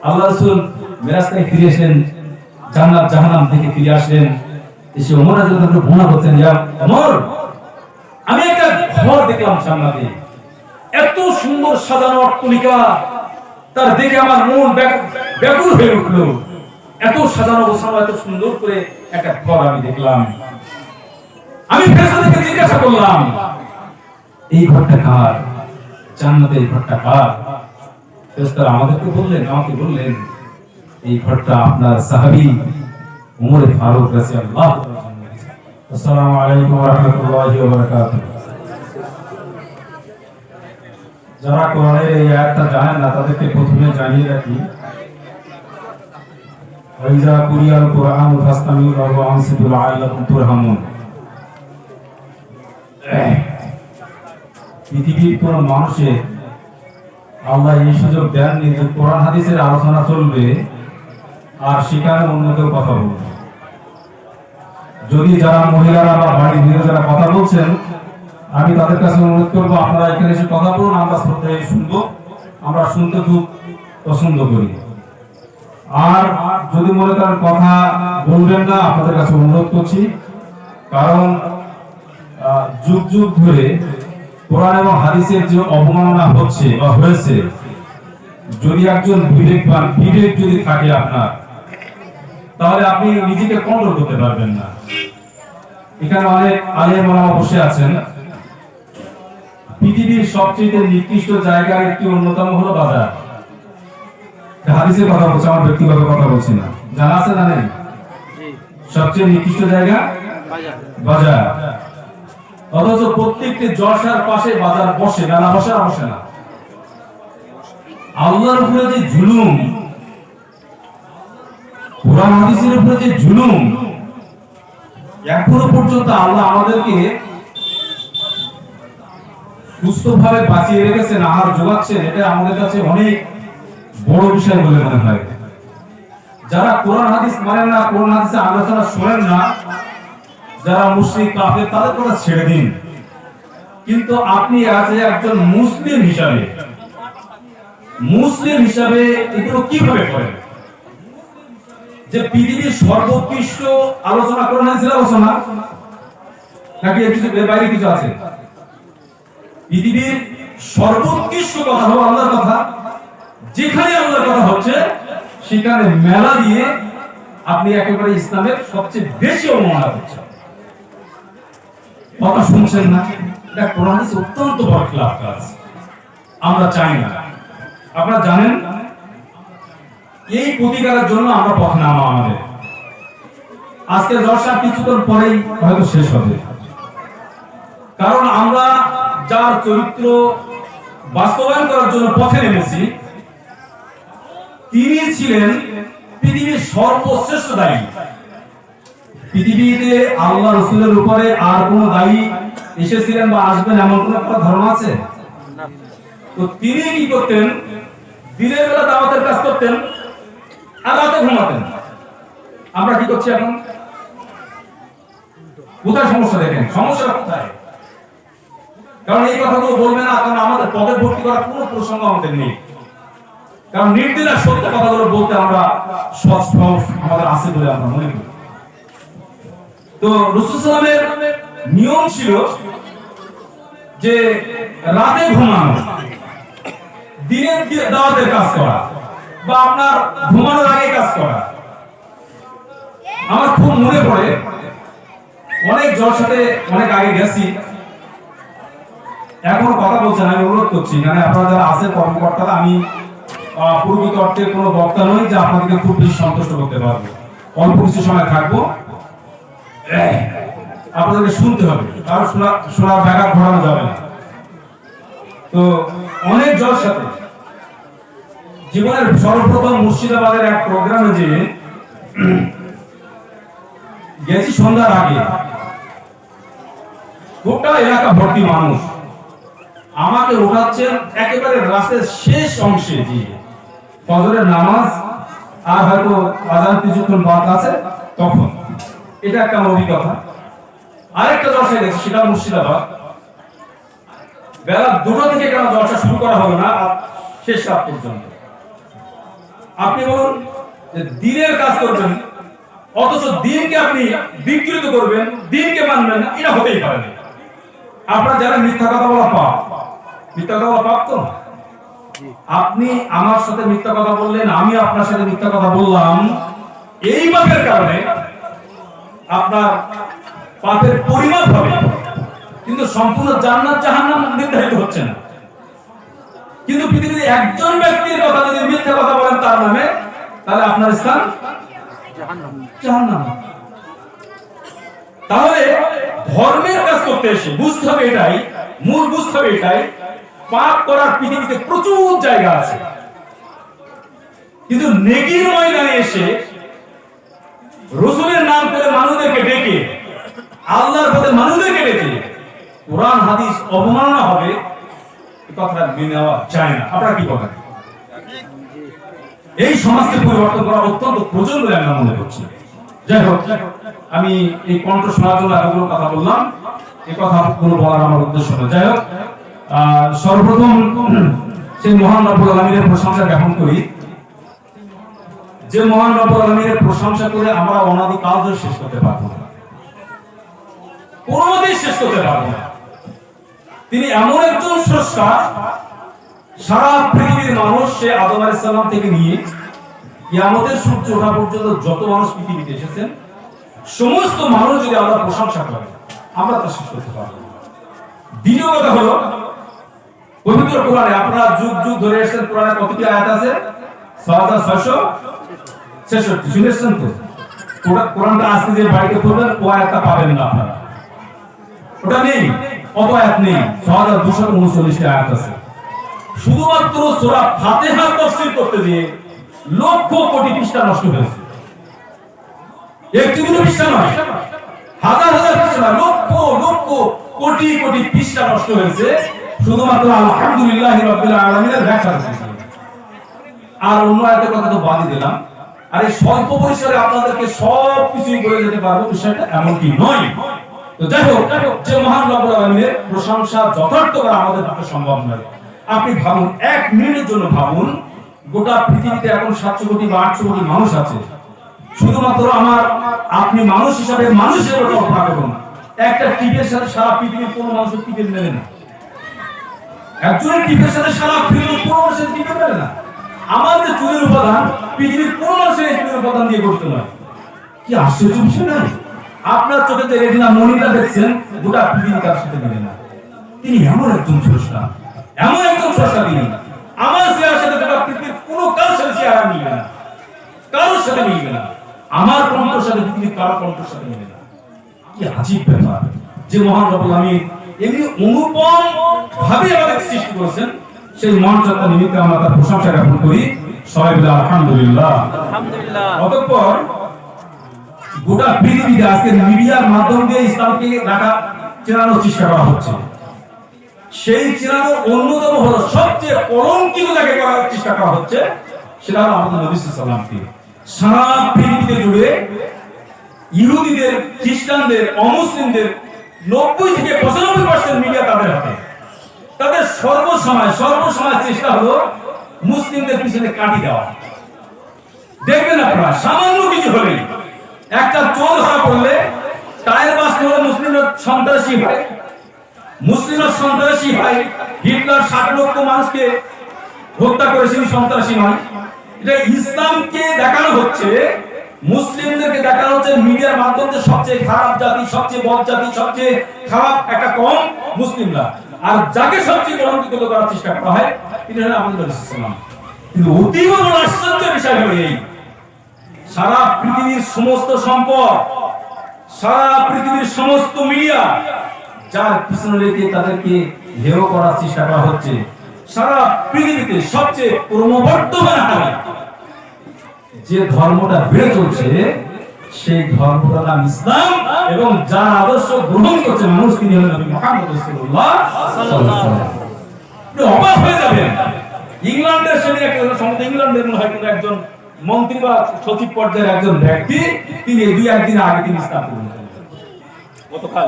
আল্লাহ রাসূল মিরাজ থেকে ফিরে আসলেন, জান্নাত জাহান্নাম থেকে ফিরে আসলেন। এসে ওমর রাদিয়াল্লাহু আনহু বর্ণনা করতেন, ইয়া ওমর, আমি একটা ঘর দেখলাম জান্নাতে, এত সুন্দর সাজানো অট্টালিকা, তার দেখে আমার মন ব্যাকুল হয়ে উঠলো। এত সাজানো গোছানো, এত সুন্দর করে একটা ঘর আমি দেখলাম। আমি ফেরেশতাদেরকে জিজ্ঞাসা করলাম, এই ঘরটা কার? জান্নাতে এই ঘরটা কার? ফেরেশতারা আমাকে বললেন এই ঘরটা আপনার সাহাবী ওমর ফারুক রাদিয়াল্লাহু আনহু। আসসালামু আলাইকুম ওয়া রাহমাতুল্লাহি ওয়া বারাকাতুহু। যারা কোরআনের এই আয়াতটা জানেন না তাদেরকে প্রথমে জানিয়ে রাখি, ওয়াইজা কুরিয়াল কুরআন ফাসতামিউ লাহু ওয়া আনসিতু লাআল্লাকুম তুরহামুন। পৃথিবীর কোন মানুষের আল্লাহ এই সুযোগ দেননি যে কোরআন হাদিসের আলোচনা চলবে আর সেখানে অন্য কেউ কথা বলবে। যদি যারা মহিলারা বা বাড়ির ভিতরে যারা কথা বলছেন, আমি তাদের কাছে অনুরোধ করবো আপনারা এখানে এসে কথা বলুন, আমরা শ্রদ্ধায় শুনবো, আমরা শুনতে খুব পছন্দ করি। আর যদি মনে করেন কথা বলবেন না, আপনাদের কাছে অনুরোধ করছি, কারণ যুগ যুগ ধরে কোরআন এবং হাদিসের যে অবমাননা হচ্ছে বা হয়েছে, যদি একজন বিবেক যদি থাকে আপনার, তাহলে আপনি নিজেকে কন্ট্রোল করতে পারবেন না। এখানে অনেক আলেম ওলামা বসে আছেন। পৃথিবীর সবচেয়ে নিকৃষ্ট জায়গার একটি অন্যতম হলো বাজার। হাদিসের কথা বলছি, আমার ব্যক্তিগত কথা বলছি না। জানা আছে না নেই? সবচেয়ে নিকৃষ্ট জায়গা বাজার। অথচ প্রত্যেকটি জলসার পাশে বাজার বসে, মেলা বসে না বসে না? আল্লাহর উপরে যে জুলুম, কোরআন হাদিসের উপরে যে জুলুম, এখনো পর্যন্ত আল্লাহ আমাদেরকে সুস্থভাবে বাঁচিয়ে রেখেছেন, আহার যোগাচ্ছেন, এটা আমাদের কাছে অনেক বড় বিষয় বলে মনে হয়। যারা কোরআন হাদিস মানেন না, কোরআন হাদিসের আলোচনা শোনেন না, যারা মুশরিক কাফের, তাদের কথা ছেড়ে দিন। কিন্তু আপনি আজ একজন মুসলিম হিসাবে এগুলো কিভাবে করেন? যে পৃথিবীর সর্বোৎকৃষ্ট আলোচনা কোরআন হাদিসের আলোচনা, নাকি এর বাইরে কিছু আছে? পৃথিবীর সর্বোৎকৃষ্ট কথা হলো আল্লাহর কথা। যেখানে আল্লাহর কথা হচ্ছে সেখানে মেলা দিয়ে আপনি একেবারে ইসলামের সবচেয়ে বেশি অবমাননা করছেন। কথা শুনছেন না? এটা কোরআন হাদিস অত্যন্ত বড় খেলাফ কাজ, আমরা চাই না। আপনারা জানেন, এই প্রতিকারের জন্য আমরা পথ নামা আমাদের। আজকে জলসা কিছুক্ষণ পরেই হয়তো শেষ হবে, কারণ আমরা যার চরিত্র বাস্তবায়ন করার জন্য পথে নেমেছি, তিনি ছিলেন পৃথিবীর সর্বশ্রেষ্ঠ দায়ী। পৃথিবীতে আল্লাহ রাসূলের উপরে আর কোন দায়ী এসেছিলেন বা আসবেন এমন কোন ধারণা আছে? তো তিনি কি করতেন? দিনের বেলা দাওয়াতের কাজ করতেন আর রাতে ঘুমাতেন। আমরা কি করছি এখন? কোথায় সমস্যা দেখেন? সমস্যা কোথায়? কারণ এই কথাগুলো বলবে না, কারণ আমাদের পকেট ভর্তি করার কোনো প্রসঙ্গ আমাদের নেই। কারণ নির্দিষ্ট সত্য কথাগুলো বলতে আমরা আমাদের আছে বলে আমরা মনে করি। তো রাসূল সাল্লাল্লাহু আলাইহি ওয়াসাল্লামের নিয়ম ছিল যে রাতে ঘুমানো, দিনে দাওয়াতের কাজ করা, বা আপনার ঘুমানোর আগে কাজ করা। আমার খুব মনে পড়ে, অনেক জলসাতে অনেক আগে গেছি, এখনো কথা বলছেন, আমি অনুরোধ করছি, মানে আপনারা যারা আছেন কর্মকর্তারা, আমি পূর্বিক অর্থে কোনো বক্তা নই যে আপনাদেরকে খুব বেশি সন্তুষ্ট করতে পারবো। অল্প কিছু সময় থাকবো, আপনাদেরকে শুনতে হবে, কারণ শোনার ব্যাঘাত ঘটানো যাবে না। তো অনেক জলসাতে জীবনের সর্বপ্রথম মুর্শিদাবাদের এক প্রোগ্রামে যে গেছি সন্ধ্যার আগে, গোটা এলাকা ভর্তি মানুষ, আমাকে উঠাচ্ছেন একেবারে রাস্তার শেষ অংশে দিয়ে, ফজরের নামাজ আর হয়তো আজান কিছুক্ষণ বাদ আছে তখন। এটা একটা অভিজ্ঞতা। আরেকটা জলসায় গেছি, সেটা মুর্শিদাবাদ, বেলা 2টা থেকে কেন জলসা শুরু করা হবে না শেষ রাত পর্যন্ত। আপনি বলুন যে দ্বীনের কাজ করবেন, অথচ দ্বীনকে আপনি বিকৃত করবেন, দ্বীনকে মানবেন না, এটা হতেই পারে না। আপনারা যারা মিথ্যা কথা বলা পাপ, মিথ্যা কথা বলা পাপ তো। আপনি আমার সাথে মিথ্যা কথা বললেন, আমি আপনার সাথে মিথ্যা কথা বললাম, এই পাপের কারণে আপনার পাপের পরিমাপ হবে, কিন্তু সম্পূর্ণ জান্নাত জাহান্নাম নির্ধারিত হচ্ছে না। কিন্তু পৃথিবীতে একজন ব্যক্তির কথা যদি মিথ্যা কথা বলেন তার নামে, তাহলে আপনার স্থান জাহান্নাম। তাহলে ধর্মের কাজ করতে এসে বুঝতে হবে এটাই, মূল বুঝতে হবে এটাই, পাপ করার পৃথিবীতে প্রচুর জায়গা আছে, কিন্তু নেকির ময়দানে এসে রাসূলের নাম করে মানুষদেরকে ডেকে, আল্লাহর পথে মানুষদেরকে ডেকে কোরআন হাদিস অবমাননা হবে, এই কথা মেনে নেওয়া যায় না। আপনারা কি বলেন? এই সমাজকে পরিবর্তন করা অত্যন্ত প্রয়োজন বলে আমি মনে করছি। যাই হোক, আমি এই কণ্ঠ শোনার জন্য এতগুলো কথা বললাম, এই কথাগুলো বলার আমার উদ্দেশ্য না। যাই হোক, সর্বপ্রথম সেই মহান রব্বুল আলামিনের প্রশংসা জ্ঞাপন করি, যে মহান রব্বুল আলামিনের প্রশংসা করে আমরা অনাদিকাল ধরে শেষ করতে পারবো না, কোনোমতেই শেষ করতে পারবো না। তিনি এমন একজন স্রষ্টা, সারা পৃথিবীর মানুষ, সে আদম আলাইহিস সালাম থেকে নিয়ে কিয়ামতের সূর্য ওঠা পর্যন্ত যত মানুষ পৃথিবীতে এসেছেন, সমস্ত মানুষ যদি আমরা প্রশংসা করি, আমরা তা শেষ করতে পারবো না। দ্বিতীয় কথা হলো, পবিত্র কোরআনে আপনারা যুগ যুগ ধরে এসেছেন, কোরআনে কতটি আয়াত আছে? 6666। শুনেছেন তো? ওটা কোরআনটা আজকে যে বাড়িতে পড়বেন, ও আয়াতটা পাবেন না আপনারা, ওটা নেই, অত আয়াত নেই। 6239 আয়াত আছে। শুধুমাত্র সূরা ফাতিহার তাফসীর করতে গিয়ে লক্ষ কোটি পৃষ্ঠা নষ্ট হয়েছে। একটি দুটো পৃষ্ঠা নয়, হাজার হাজার পৃষ্ঠা, লক্ষ লক্ষ কোটি কোটি পৃষ্ঠা নষ্ট হয়েছে শুধুমাত্র আলহামদুলিল্লাহি রাব্বিল আলামিনের ব্যাখ্যা করতে। আর অন্য আয়াতের কথা তো বাদই দিলাম। আর এই স্বল্প পরিসরে আপনাদেরকে সব কিছুই বলে যেতে পারবো, বিষয়টা এমনটি নয়। তো যাই হোক, যে মহান রব্বুল আলামিনের প্রশংসা যথার্থ করা আমাদের পক্ষে সম্ভব নয়। আপনি ভাবুন, এক মিনিটের জন্য ভাবুন, গোটা পৃথিবীতে এখন 700 কোটি বা 800 কোটি মানুষ আছে। শুধুমাত্র আপনি মানুষ হিসাবে মানুষের কল্পনা করুন, একটা টিপের সাথে সারা পৃথিবীর কোনো মানুষের টিপে মেলে না। একজনের টিপের সাথে সারা পৃথিবীর কোনো মানুষের টিপে মেলে না। আমার যে চুলের উপাদান, পৃথিবীর কোনো মানুষের এই চুলের উপাদান দিয়ে গঠিত নয়। কি আশ্চর্য বিষয় না? আপনার চোখে যে রেটিনা মনিটা দেখছেন, গোটা পৃথিবী তার সাথে মিলে না। তিনি এমন একজন স্রষ্টা, এমন একজন স্রষ্টা তিনি। আমার চেহারার সাথে গোটা পৃথিবীর কোনো কারোর সাথে চেহারা মিলবে না, কারোর সাথে মিলবে না। আমার কণ্ঠের সাথে পৃথিবীর কারোর কণ্ঠের সাথে মিলে না। কি আজীব ব্যাপার! যে মহান রব্বুল আলামিন এমনি অনুপম ভাবে আমাদের সৃষ্টি করেছেন, সেই মহানতা নিমিত্তে আমরা তার প্রশংসা জ্ঞাপন করি। সবাই বলে আলহামদুলিল্লাহ, আলহামদুলিল্লাহ। অতঃপর গোটা পৃথিবীতে আজকে মিডিয়ার মাধ্যম দিয়ে ইসলামকে চেনানোর চেষ্টা করা হচ্ছে। সেই চেনানোর অন্যতম হলো, সবচেয়ে কলঙ্কিত যাকে করার চেষ্টা করা হচ্ছে, সেটা হলো আমাদের নবী সাল্লাল্লাহু আলাইহি ওয়াসাল্লামকে। সারা পৃথিবীতে জুড়ে ইহুদিদের, খ্রিস্টানদের, অমুসলিমদের 90 থেকে 95% মিডিয়া তাদের হাতে। তাদের সর্বসময় চেষ্টা হলো মুসলিমদের পিছনে কাটি দেওয়া। দেখবেন আপনারা, সামান্য কিছু হলে, একটা চোর ধরা পড়লে টায়ার বাস্ট হলে মুসলিমরা সন্ত্রাসী হয়, মুসলিমরা সন্ত্রাসী হয়। হিটলার 60 লক্ষ মানুষকে হত্যা করেছিল, সন্ত্রাসী নয়। এটা ইসলামকে দেখানো হচ্ছে, মুসলিমদেরকে দেখানো হচ্ছে মিডিয়ার মাধ্যমে সবচেয়ে খারাপ জাতি, সবচেয়ে বদ জাতি, সবচেয়ে খারাপ একটা কম মুসলিমরা। আর যাকে সবচেয়ে কলঙ্কিত করার চেষ্টা করা হয়, তিনি হলেন আমাদের নবী সাল্লাল্লাহু আলাইহি ওয়াসাল্লাম। কিন্তু অতীব বড় আশ্চর্যের বিষয় হলো এই, সারা পৃথিবীর সমস্ত সম্পদ, সারা পৃথিবীর সমস্ত মিডিয়া, যার পিছনে রেখে তাদেরকে হেয় করার চেষ্টা করা হচ্ছে, সারা পৃথিবীতে সবচেয়ে ক্রমবর্ধমান হারে যে ধর্মটা বেড়ে চলছে, সেই ধর্মটার নাম ইসলাম, এবং যার আদর্শ গ্রহণ করছে মানুষ, তিনি হলেন নবী মুহাম্মদ রাসূলুল্লাহ সাল্লাল্লাহু আলাইহি ওয়াসাল্লাম। অবাক হয়ে যাবেন, ইংল্যান্ডের সেদিন ইংল্যান্ডের মনে হয় একজন মন্ত্রী বা সচিব পর্যায়ের একজন ব্যক্তি, তিনি 2-1 দিন আগে তিনি ইসলাম কবুল করলেন। গতকাল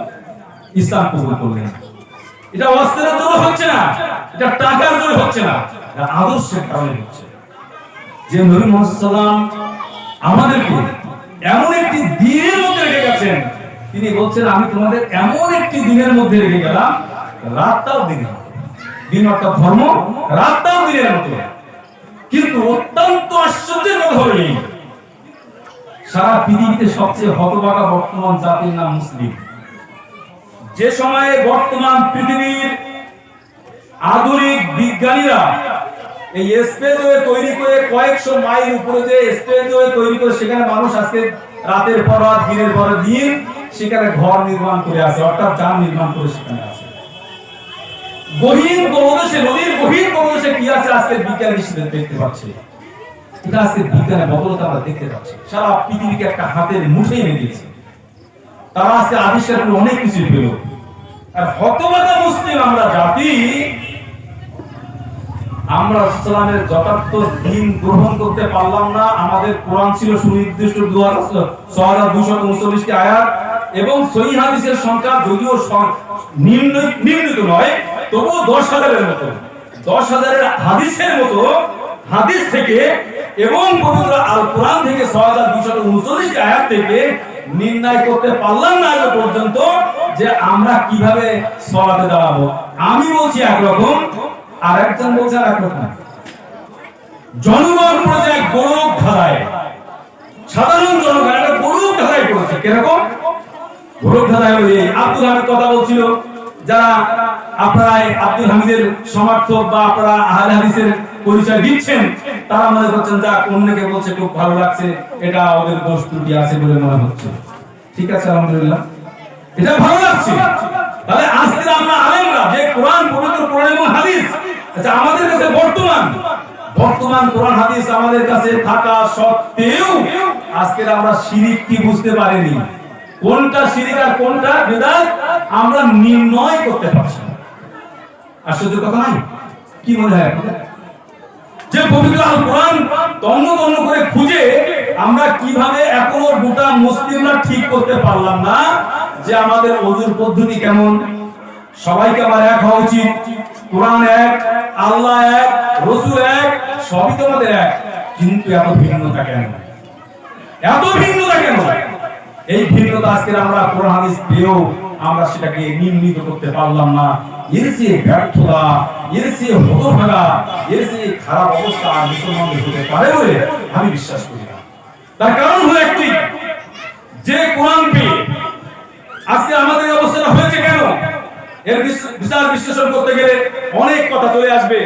ইসলাম কবুল করলেন। এটা অস্ত্রের জন্য হচ্ছে না, এটা টাকার জন্য হচ্ছে না, এটা আদর্শের কারণে হচ্ছে। যে নবী মুহাম্মদ সাল্লাল্লাহু আলাইহি ওয়াসাল্লাম আমাদেরকে এমন একটি দিনের মধ্যে রেখে গেছেন, তিনি বলছেন আমি তোমাদের এমন একটি দিনের মধ্যে রেখে গেলাম, রাতটাও দিনের মতো। দিন অর্থাৎ ধর্ম, রাতটাও দিনের মতো। কিন্তু অত্যন্ত আশ্চর্যের কথা হলো এই, সারা পৃথিবীতে সবচেয়ে হতভাগা বর্তমান জাতির নাম মুসলিম। যে সময়ে বর্তমান পৃথিবীর আধুনিক বিজ্ঞানীরা এই স্পেসওয়ে তৈরি করে কয়েকশো মাইল উপরে যে স্পেসওয়ে তৈরি করে সেখানে মানুষ আজকে রাতের পর রাত দিনের পর দিন সেখানে ঘর নির্মাণ করে আছে, অর্থাৎ যান নির্মাণ করে সেখানে আছে। গহীন তলদেশে, নদীর গহীন তলদেশে কি আছে আজকে বিজ্ঞানী হিসেবে দেখতে পাচ্ছে। এটা আজকে বিজ্ঞানের বদলতা আমরা দেখতে পাচ্ছি। সারা পৃথিবীকে একটা হাতের মুঠে এনে দিয়েছে। তারা আজকে আবিষ্কার করে অনেক কিছু পেল। আর হতভাগা মুসলিম আমরা জাতি, আমরা ইসলামের যথার্থ দিন গ্রহণ করতে পারলাম না। আমাদের কোরআন ছিল সুনির্দিষ্ট 6239টি আয়াত এবং সহিহ হাদিসের সংখ্যা যদিও নির্ণীত নয়, তবুও 10,000-এর মতো, 10,000-এর হাদিসের মতো হাদিস থেকে এবং পবিত্র আল কোরআন থেকে 6239টি আয়াত থেকে নির্ণয় করতে পারলাম না আজ পর্যন্ত যে আমরা কিভাবে সালাতে দাঁড়াবো। আমি বলছি একরকম, আর একজন বলছে একরকম। জনগণ পড়েছে এক গোলক ধারায়, সাধারণ জনগণ একটা গোলক ধারায় পড়েছে। কিরকম গোলক ধারায়? ওই আব্দুল হামিদ কথা বলছিল, যারা আপনারা আব্দুল হামিদের সমর্থক বা আপনারা আহলে হাদিসের পরিচয় দিচ্ছেন, তারা মনে করছেন যা অন্যকে বলছে খুব ভালো লাগছে, এটা ওদের দোষ ত্রুটি আছে বলে মনে হচ্ছে। ঠিক আছে, আলহামদুলিল্লাহ, এটা ভালো লাগছে। তাহলে আজকে আমরা আলেমরা যে কোরআন, পবিত্র কোরআন এবং হাদিস, আচ্ছা আমাদের কাছে বর্তমান কোরআন হাদিস আমাদের কাছে থাকা সত্ত্বেও আজকে আমরা শিরিক কি বুঝতে পারিনি, কোনটা শিরিক আর কোনটা বিদআত আমরা নির্ণয় করতে পারছি না। আশ্চর্য কথা নাই? কি মনে হয় আপনাদের যে পবিত্র আল কোরআন তন্ন তন্ন করে খুঁজে আমরা কিভাবে এখনো গোটা মুসলিমরা ঠিক করতে পারলাম না যে আমাদের ওযুর পদ্ধতি কেমন? সবাইকে আমার এক হওয়া উচিত, কোরআন এক, আল্লাহ এক, রাসূল এক, সবই তো আমাদের এক, কিন্তু এত ভিন্নতা কেন? এত ভিন্নতা কেন? এই ভিন্নতা আজকে আমরা কোরআন হাদিস পেয়েও আমরা সেটাকে নির্ণীত করতে পারলাম না। এর চেয়ে ব্যর্থতা, এর চেয়ে হতভাগা, এর চেয়ে খারাপ অবস্থা আর মুসলমানদের হতে পারে বলে আমি বিশ্বাস করি না। তার কারণ হলো একটি, যে কোরআন পেয়ে আজকে আমাদের অবস্থাটা হয়েছে কেন? এর বিচার বিশ্লেষণ করতে গেলে অনেক কথা চলে আসবে।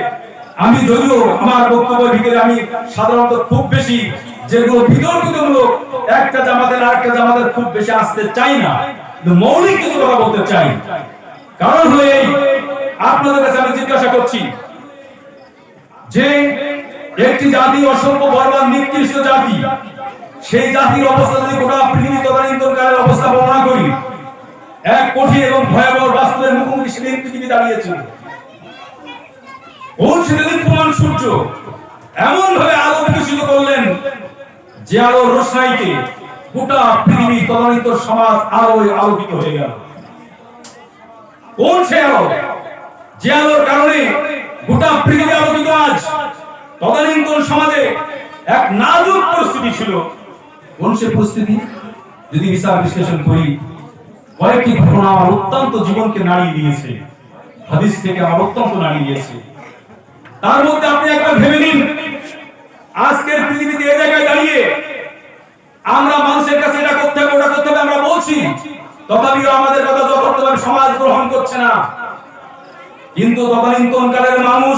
আমি যদিও আমার বক্তব্যের ভিতরে আমি সাধারণত খুব বেশি যেগুলো বিতর্কিতমূলক একটা জামাতের আরেকটা জামাতের খুব বেশি আসতে চাই না, কিন্তু মৌলিক কিছু কথা বলতে চাই। কারণ হলো এই, আপনাদের কাছে আমি জিজ্ঞাসা করছি যে একটি জাতি অসভ্য, বর্বর, নিকৃষ্ট জাতি, সেই জাতির অবস্থা যদি গোটা পৃথিবী তদানীন্তনকালের অবস্থা বর্ণনা করি, এক কঠিন এবং ভয়াবহ বাস্তবের মুখোমুখি সেদিন পৃথিবী দাঁড়িয়েছিল। কোন সেদিন প্রমাণ সূর্য এমন ভাবে আলো বিকশিত করলেন যে আলোর রোশনাইতে গোটা পৃথিবী তদানীন্তন সমাজ আলোয় আলোকিত হয়ে গেল। কোন সে আলো? যে আলোর কারণে গোটা পৃথিবী আলোকিত। আজ তদানীন্তন সমাজে এক নাজুক পরিস্থিতি ছিল। কোন সে পরিস্থিতি? যদি বিচার বিশ্লেষণ করি, কয়েকটি ঘটনা আমার অত্যন্ত জীবনকে নাড়িয়ে দিয়েছে, হাদিস থেকে আমার অত্যন্ত নাড়িয়ে দিয়েছে। তার মধ্যে আপনি একবার ভেবে নিন, আজকের পৃথিবীতে এই জায়গায় দাঁড়িয়ে আমরা মানুষের কাছে এটা করতে হবে, ওটা করতে হবে আমরা বলছি, তথাপিও আমাদের কথা যথার্থভাবে সমাজ গ্রহণ করছে না। কিন্তু তদানীন্তন কালের মানুষ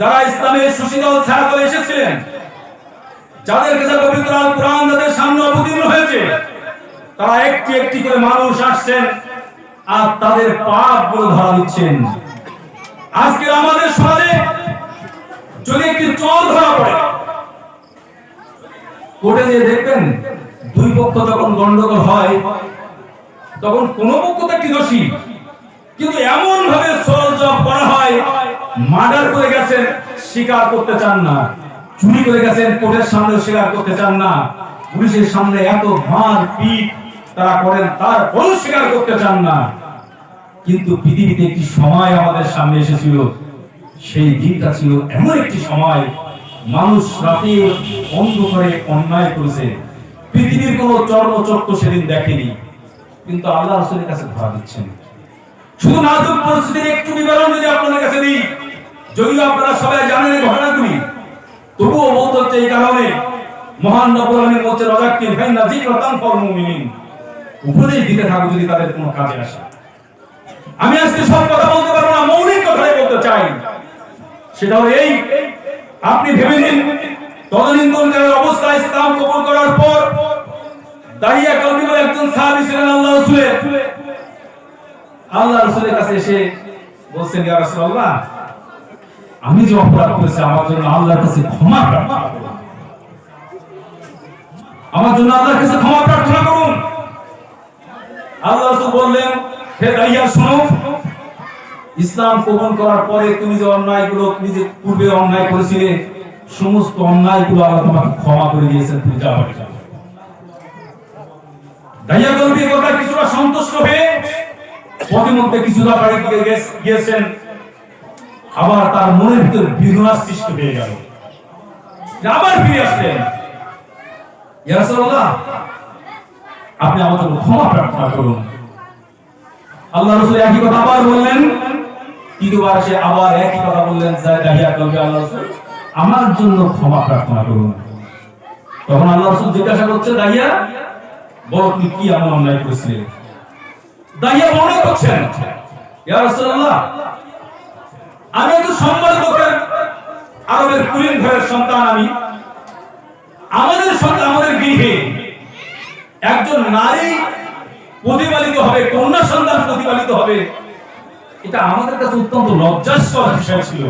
যারা ইসলামের সুশীতল ছায়াতলে এসেছিলেন, যাদের কাছে পবিত্র আল কোরআন যাদের সামনে অবতীর্ণ হয়েছে, তারা একটি একটি করে মানুষ আসছেন আর তাদের পাপ গুলো ধরা দিচ্ছেন। আজকে আমাদের সমাজে যদি একটি চোর ধরা পড়ে, কোর্টে যে দেখবেন দুই পক্ষ যখন গন্ডগোল হয়, তখন কোন পক্ষ তো একটি দোষী, কিন্তু এমন ভাবে সলজব করা হয়, মার্ডার করে গেছেন স্বীকার করতে চান না, চুরি করে গেছেন কোর্টের সামনে স্বীকার করতে চান না, পুলিশের সামনে এত মার পিট তারা করেন তারপরও স্বীকার করতে চান না। কিন্তু পৃথিবীতে একটি সময় আমাদের সামনে এসেছিল, সেই দিনটা ছিল এমন একটি সময় মানুষ রাতে অন্ধকারে অন্যায় করেছে, পৃথিবীর কোন চর্মচক্র সেদিন দেখেনি, কিন্তু আল্লাহ রাসূলের কাছে ধরা দিচ্ছেন। শুধু নাজুক পরিস্থিতির একটু বিবরণ যদি আপনাদের কাছে দিই, যদিও আপনারা সবাই জানেন এই ঘটনাগুলি, তবুও বলতে হচ্ছে এই কারণে মহান রব্বুল আলামিন বলছে রাযাক্কির ফাইন্না যিকরা তানফাউল মুমিনিন, উপদেশ দিতে থাকো যদি তাদের কোনো কাজে আসে। আমি আজকে সব কথা বলতে পারবো না, মৌলিক কথাই বলতে চাই। সেটা হলো এই, আপনি ভেবে নিন তদানীন্তনকার অবস্থা ইসলাম কবুল করার পর দাহিয়া কওমি বলে একজন সাহাবী ছিলেন আল্লাহ রাসূলের কাছে এসে বলছেন, ইয়া রাসূলুল্লাহ, আমি যে অপরাধ করেছি আমার জন্য আল্লাহর কাছে ক্ষমা প্রার্থনা করুন, আমার জন্য আল্লাহর কাছে ক্ষমা প্রার্থনা করুন। আল্লাহ রাসূল বললেন, হে দাহিয়া শুনো, ইসলাম কবুল করার পরে তুমি যে অন্যায়গুলো, তুমি যে পূর্বে অন্যায় করেছিলে, সমস্ত অন্যায়গুলো আল্লাহ তোমাকে ক্ষমা করে দিয়েছেন, তুমি যাও বাড়ি যাও। দাহিয়া কওমি কথা কিছুটা সন্তুষ্ট হয়ে পথিমধ্যে কিছুটা বাড়ি গিয়েছেন, আবার তার মনের ভিতর বিদ্বেষ সৃষ্টি হয়ে গেল, আবার ফিরে আসলেন, ইয়া রাসূলুল্লাহ, আপনি আমার জন্য ক্ষমা প্রার্থনা করুন। আল্লাহ রাসূল একই কথা আবার বললেন, দ্বিতীয়বার সে আবার একই কথা বললেন, দাহিয়া কওমি, আল্লাহ রাসূল আমার জন্য ক্ষমা প্রার্থনা করুন। তখন আল্লাহ রাসূল জিজ্ঞাসা করছে, দাহিয়া বলো তুমি কি এমন অন্যায় করেছিলে? দাহিয়া বর্ণনা করছেন, ইয়া রাসূলুল্লাহ, আমি তো সম্মানিত আরবের কুলীন ঘরের সন্তান, আমাদের গৃহে একজন নারী প্রতিপালিত হবে, কন্যা সন্তান প্রতিপালিত হবে, এটা আমাদের কাছে অত্যন্ত লজ্জাস্কর বিষয় ছিল,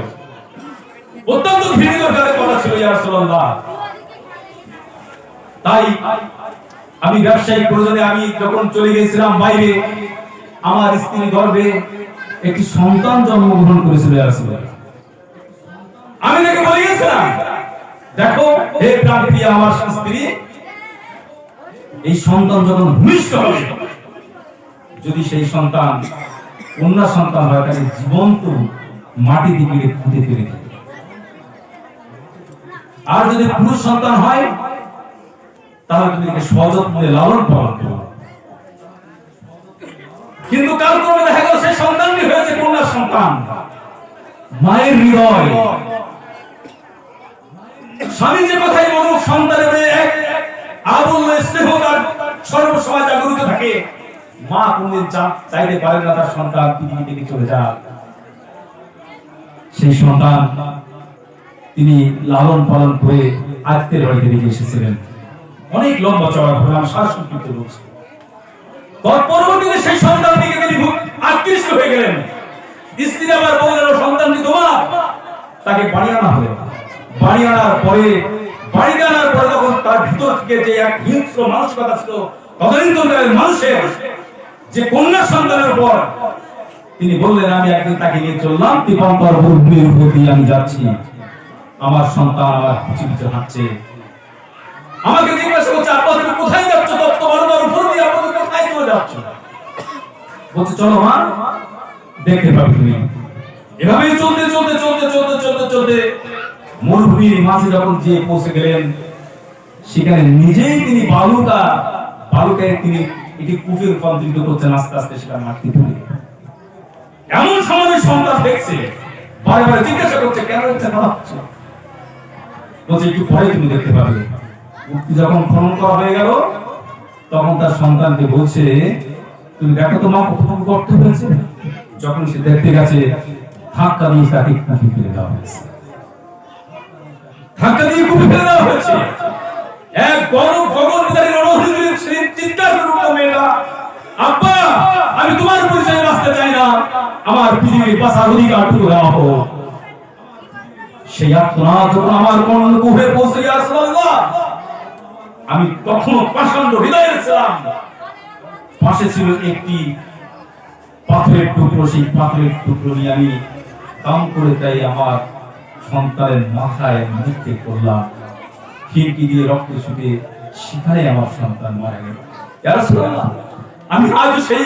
অত্যন্ত ঘৃণিতকারের কথা ছিল, ইয়া রাসূলুল্লাহ। তাই আমি ব্যবসায়িক প্রয়োজনে আমি যখন চলে গিয়েছিলাম বাইরে, আমার স্ত্রী গর্ভে একটি সন্তান জন্মগ্রহণ করেছিল, ইয়া রাসূলুল্লাহ। আমি তাকে বলেছিলাম, দেখো হে প্রাণপ্রিয়া আমার স্ত্রী, এই সন্তান যখন ভূমিষ্ঠ হবে, যদি সেই সন্তান কন্যা সন্তান হয়, তাকে জীবন্ত মাটি দিয়ে পুঁতে ফেলে দিবে, আর যদি পুরুষ সন্তান হয় তাহলে তুমি তাকে সযত্নে লালন পালন করো। কিন্তু কালক্রমে দেখা গেল সেই সন্তানটি হয়েছে কন্যা সন্তান। মায়ের হৃদয়, স্বামী যে কথাই বলুক, সন্তানের এক আবুল স্নেহ তার সর্বসময় জাগরিত থাকে। মা কোনদিন চাইতে পারে না তার সন্তান পৃথিবী থেকে চলে যাক। সেই সন্তান তিনি লালন পালন করে আত্মীয়ের বাড়িতে রেখে এসেছিলেন। অনেক লম্বা চড়া ঘটনা, আমি সংক্ষিপ্ত বলছি। পরবর্তীতে সেই সন্তানটিকে তিনি খুব আকৃষ্ট হয়ে গেলেন। স্ত্রী আবার বললেন, ও সন্তানটি তোমার। তাকে বাড়ি আনা হলো। বাড়ি আনার পরে তখন তার ভিতর থেকে যে এক হিংস্র মানসিকতা ছিল তদানীন্তনকার মানুষের, যে কন্যা সন্তানের উপর, তিনি বললেন, আমি একদিন তাকে নিয়ে চললাম দীপঙ্কর ভূমির উপর দিয়ে আমি যাচ্ছি, আমার সন্তান আমার পিছু পিছু হাঁটছে, আমাকে জিজ্ঞাসা করছে, আব্বা তুমি কোথায় যাচ্ছ? তত্ত্ব বারবার উপর দিয়ে আব্বা তুমি কোথায় চলে যাচ্ছ? বলছে, চলো মা, দেখতে পাবে তুমি। এভাবেই চলতে চলতে চলতে চলতে চলতে চলতে মরুভূমির মাঝে যখন যে পৌঁছে গেলেন, সেখানে নিজেই তিনি বালুকায় তিনি এটি কূপে রূপান্তরিত করছেন, আস্তে আস্তে সেটা মাটি তুলে। এমন সময় সন্তান দেখছে, বারে বারে জিজ্ঞাসা করছে, কেন হচ্ছে না হচ্ছে? বলছে, একটু পরে তুমি দেখতে পাবে। যখন খনন করা হয়ে গেল, তখন তার সন্তানকে বলছে, তুমি দেখো তো মা কতটুকু গর্ত হয়েছে। যখন সে দেখতে গেছে, ধাক্কা দিয়ে তাকে কূপে ফেলে দেওয়া হয়েছে। ধাক্কা দিয়ে কূপে ফেলে দেওয়া হয়েছে। এক গগনবিদারী রণহীন চিৎকার করে উঠল মেয়েটা, আব্বা আমি তোমার পরিচয় বাঁচতে চাই না, আমার পৃথিবীর বাঁচার অধিকার টুকু দেওয়া হোক। সেই আত্মনাদ যখন আমার কূপে পৌঁছে গিয়ে রাসূলুল্লাহ, আমি তখনও প্রচন্ড হৃদয়ে ছিলাম। পাশে ছিল একটি পাথরের টুকরো, সেই পাথরের টুকরো নিয়ে আমি কাম করে তাই আমার সন্তানের মাথায় মুখে করলাম, খিড়কি দিয়ে রক্ত ছুটে সেখানে আমার সন্তান মারা গেল। ইয়া রাসূলুল্লাহ, আমি আজ সেই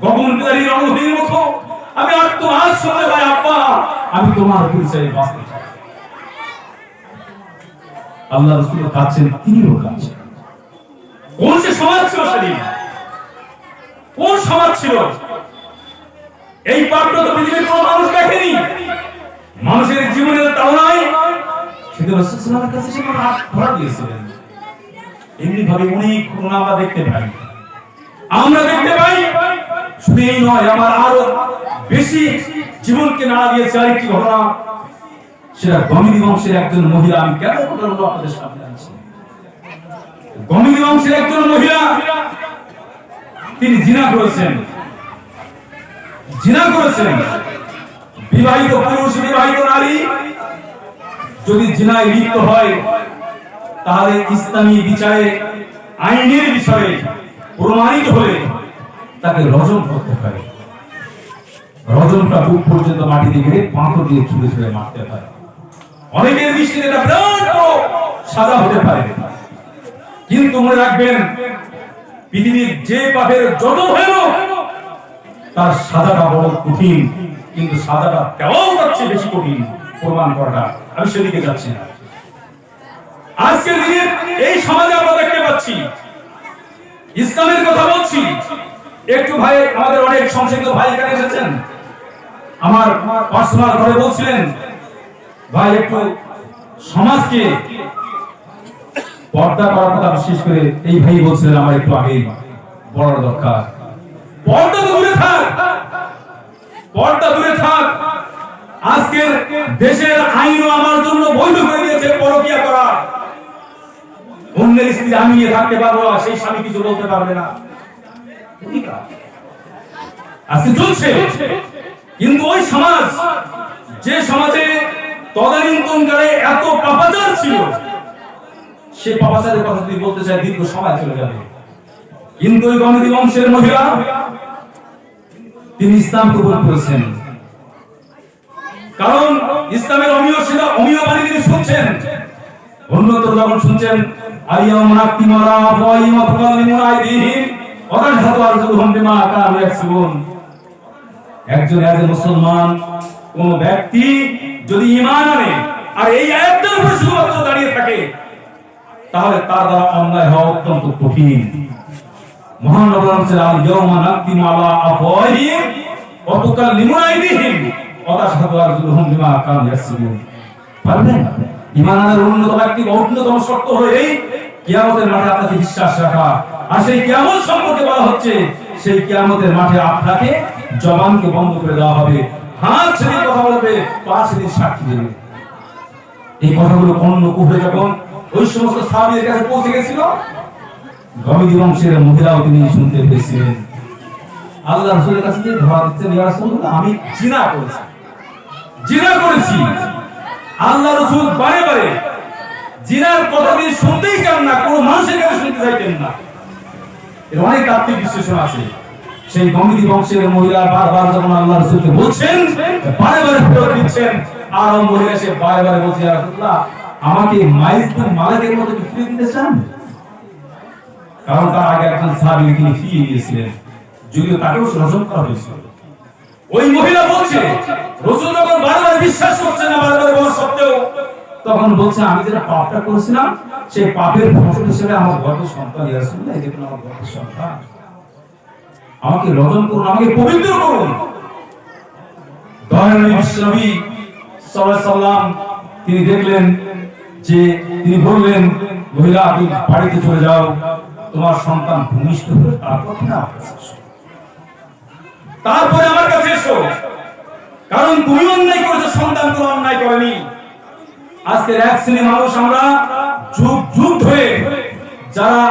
গগনবিদারী রণহীর মতো আমি আত্মনাদ শুনতে পাই, আব্বা আমি তোমার পরিচয়ে বাঁচতে চাই। আল্লাহ রাসূল কাঁদছেন, তিনিও কাঁদছেন। কোন সে সমাজ ছিল সেদিন? কোন সমাজ ছিল? এই পাপটা তো পৃথিবীর কোনো মানুষ দেখেনি। মানুষের জীবনের তাড়নায় সেদিন রাসূল সাল্লাল্লাহু আলাইহি ওয়াসাল্লামের কাছে সে হাত ধরা দিয়েছিলেন। এমনি ভাবে অনেক ঘটনা আমরা দেখতে পাই। শুধু এই নয়, আমার আরো বেশি জীবনকে নাড়া দিয়েছে আরেকটি ঘটনা। সেটা গমিদি বংশের একজন মহিলা। আমি কেন ঘটনাগুলো আপনাদের সামনে আনছি? গমিদি বংশের একজন মহিলা, তিনি জিনা করেছেন। বিবাহিত পুরুষ, বিবাহিত নারী যদি জিনায় লিপ্ত হয়, তাহলে ইসলামী বিচারে, আইনের বিষয়ে প্রমাণিত হলে তাকে রজম করতে হয়। রজমটা বুক পর্যন্ত মাটিতে গেড়ে পাথর দিয়ে ছুঁড়ে ছুঁড়ে মারতে হয়। অনেকের দৃষ্টিতে এটা বিরাট বড় সাজা হতে পারে, কিন্তু মনে রাখবেন, পৃথিবীর যে পাপের যত ভয়ানক, তার সাজাটা বড় কঠিন, কিন্তু সাজাটা কেমন যাচ্ছে বেশি কঠিন প্রমাণ করাটা। আমি সেদিকে যাচ্ছি না। আজকের দিনে এই সমাজে আমরা দেখতে পাচ্ছি, ইসলামের কথা বলছি। একটু ভাই, আমাদের অনেক সংসদীয় ভাই এখানে এসেছেন, আমার পার্সোনাল ঘরে বলছিলেন, ভাই একটু সমাজকে পর্দা করার কথা বিশেষ করে এই ভাই বলছিলেন, আমার একটু আগে বলার দরকার। পর্দা দূরে থাক। আজকের দেশের আইনও আমার জন্য বৈধ করে দিয়েছে পরকীয়া করা। অন্যের স্ত্রী আমি নিয়ে থাকতে পারবো না, সেই স্বামী কিছু বলতে পারবে না, আজকে চলছে। কিন্তু ওই সমাজ, যে সমাজে তদানীন্তনকালে এত পাপাচার ছিল, সে পাপাচারের কথা যদি বলতে চায় দীর্ঘ সময় চলে যাবে। কিন্তু ওই গমিদি বংশের মহিলা, তিনি ইসলাম কবুল করেছেন। কারণ ইসলামের অমীয় বাণী তিনি শুনছেন। অন্যত্র যখন শুনছেন, আলিয়াউমা নাকতিমারা ওয়াইমা তুকাল্লিমুনা আইদিহিম ওয়া তাশহাদু আরজুলুহুম বিমা কানু ইয়াকসিবুন। একজন মুসলমান কোন ব্যক্তি যদি ঈমান আনে আর এই আয়াতটার উপর শুধুমাত্র দাঁড়িয়ে থাকে, তাহলে তার দ্বারা অন্যায় হওয়া অত্যন্ত কঠিন। মহান আল্লাহ বলেছেন, আলিয়াউমা নাকতিমু আলা আফওয়াহিহিম ওয়া তুকাল্লিমুনা আইদিহিম ওয়া তাশহাদু আরজুলুহুম বিমা কানু ইয়াকসিবুন। পারবেন? ঈমান আনার অন্যতম শর্ত হলো এই, কিয়ামতের মাঠে আপনাকে বিশ্বাস রাখা। আর সেই কিয়ামত সম্পর্কে বলা হচ্ছে, সেই কিয়ামতের মাঠে আপনাকে জবানকে বন্ধ করে দেওয়া হবে, হাত ছেড়ে কথা বলবে, পা ছেড়ে সাক্ষী দেবে। এই কথাগুলো কর্ণকুহরে যখন ওই সমস্ত সাহাবীদের কাছে পৌঁছে গেছিল, গমিদি বংশের মহিলাও তিনি শুনতে পেয়েছিলেন। আল্লাহ রাসূলের কাছে ধরা দিচ্ছেন, ইয়া রাসূলুল্লাহ, আমি জিনা করেছি। আল্লাহ রাসূল বারে বারে জিনার কথা তিনি শুনতেই চান না, কোনো মানুষের কাছে শুনতে চাইতেন না। এর অনেক তাত্ত্বিক বিশ্লেষণ আছে। সেই গমিদি বংশের মহিলা বারবার যখন আল্লাহ রাসূলকে বলছেন, বারে বারে ফেরত দিচ্ছেন, আর মহিলা সে বারে বারে বলছে, ইয়া রাসূলুল্লাহ, আমাকে মাইজ বিন মালিকের মতো কি ফিরিয়ে দিতে চান? কারণ তার আগে একজন সাহাবী তিনি ফিরিয়ে দিয়েছিলেন, যদিও তাকেও রজম করা হয়েছিল। ওই মহিলা বলছে, রাসূল যখন বারবার বিশ্বাস করছেন না, বারবার বলা সত্ত্বেও, তখন বলছে, আমি যেটা পাপটা করেছিলাম, সেই পাপের ফসল হিসেবে আমার গর্ভের সন্তান, ইয়া রাসূলুল্লাহ, এই দেখুন আমার গর্ভের সন্তান, আমাকে রজম করুন, আমাকে পবিত্র করুন। দয়াময় বিশ্বনবী সাল্লাল্লাহু আলাইহি সাল্লাম তিনি দেখলেন যে, তিনি বললেন, মহিলা, তুমি বাড়িতে চলে যাও, তোমার সন্তান ভূমিষ্ঠ হলে তারপরে আমার কাছে এসো, কারণ তুমি অন্যায় করেছো, সন্তান কোনো অন্যায় করেনি। আজকের এক শ্রেণীর মানুষ আমরা যুগ ধরে, যারা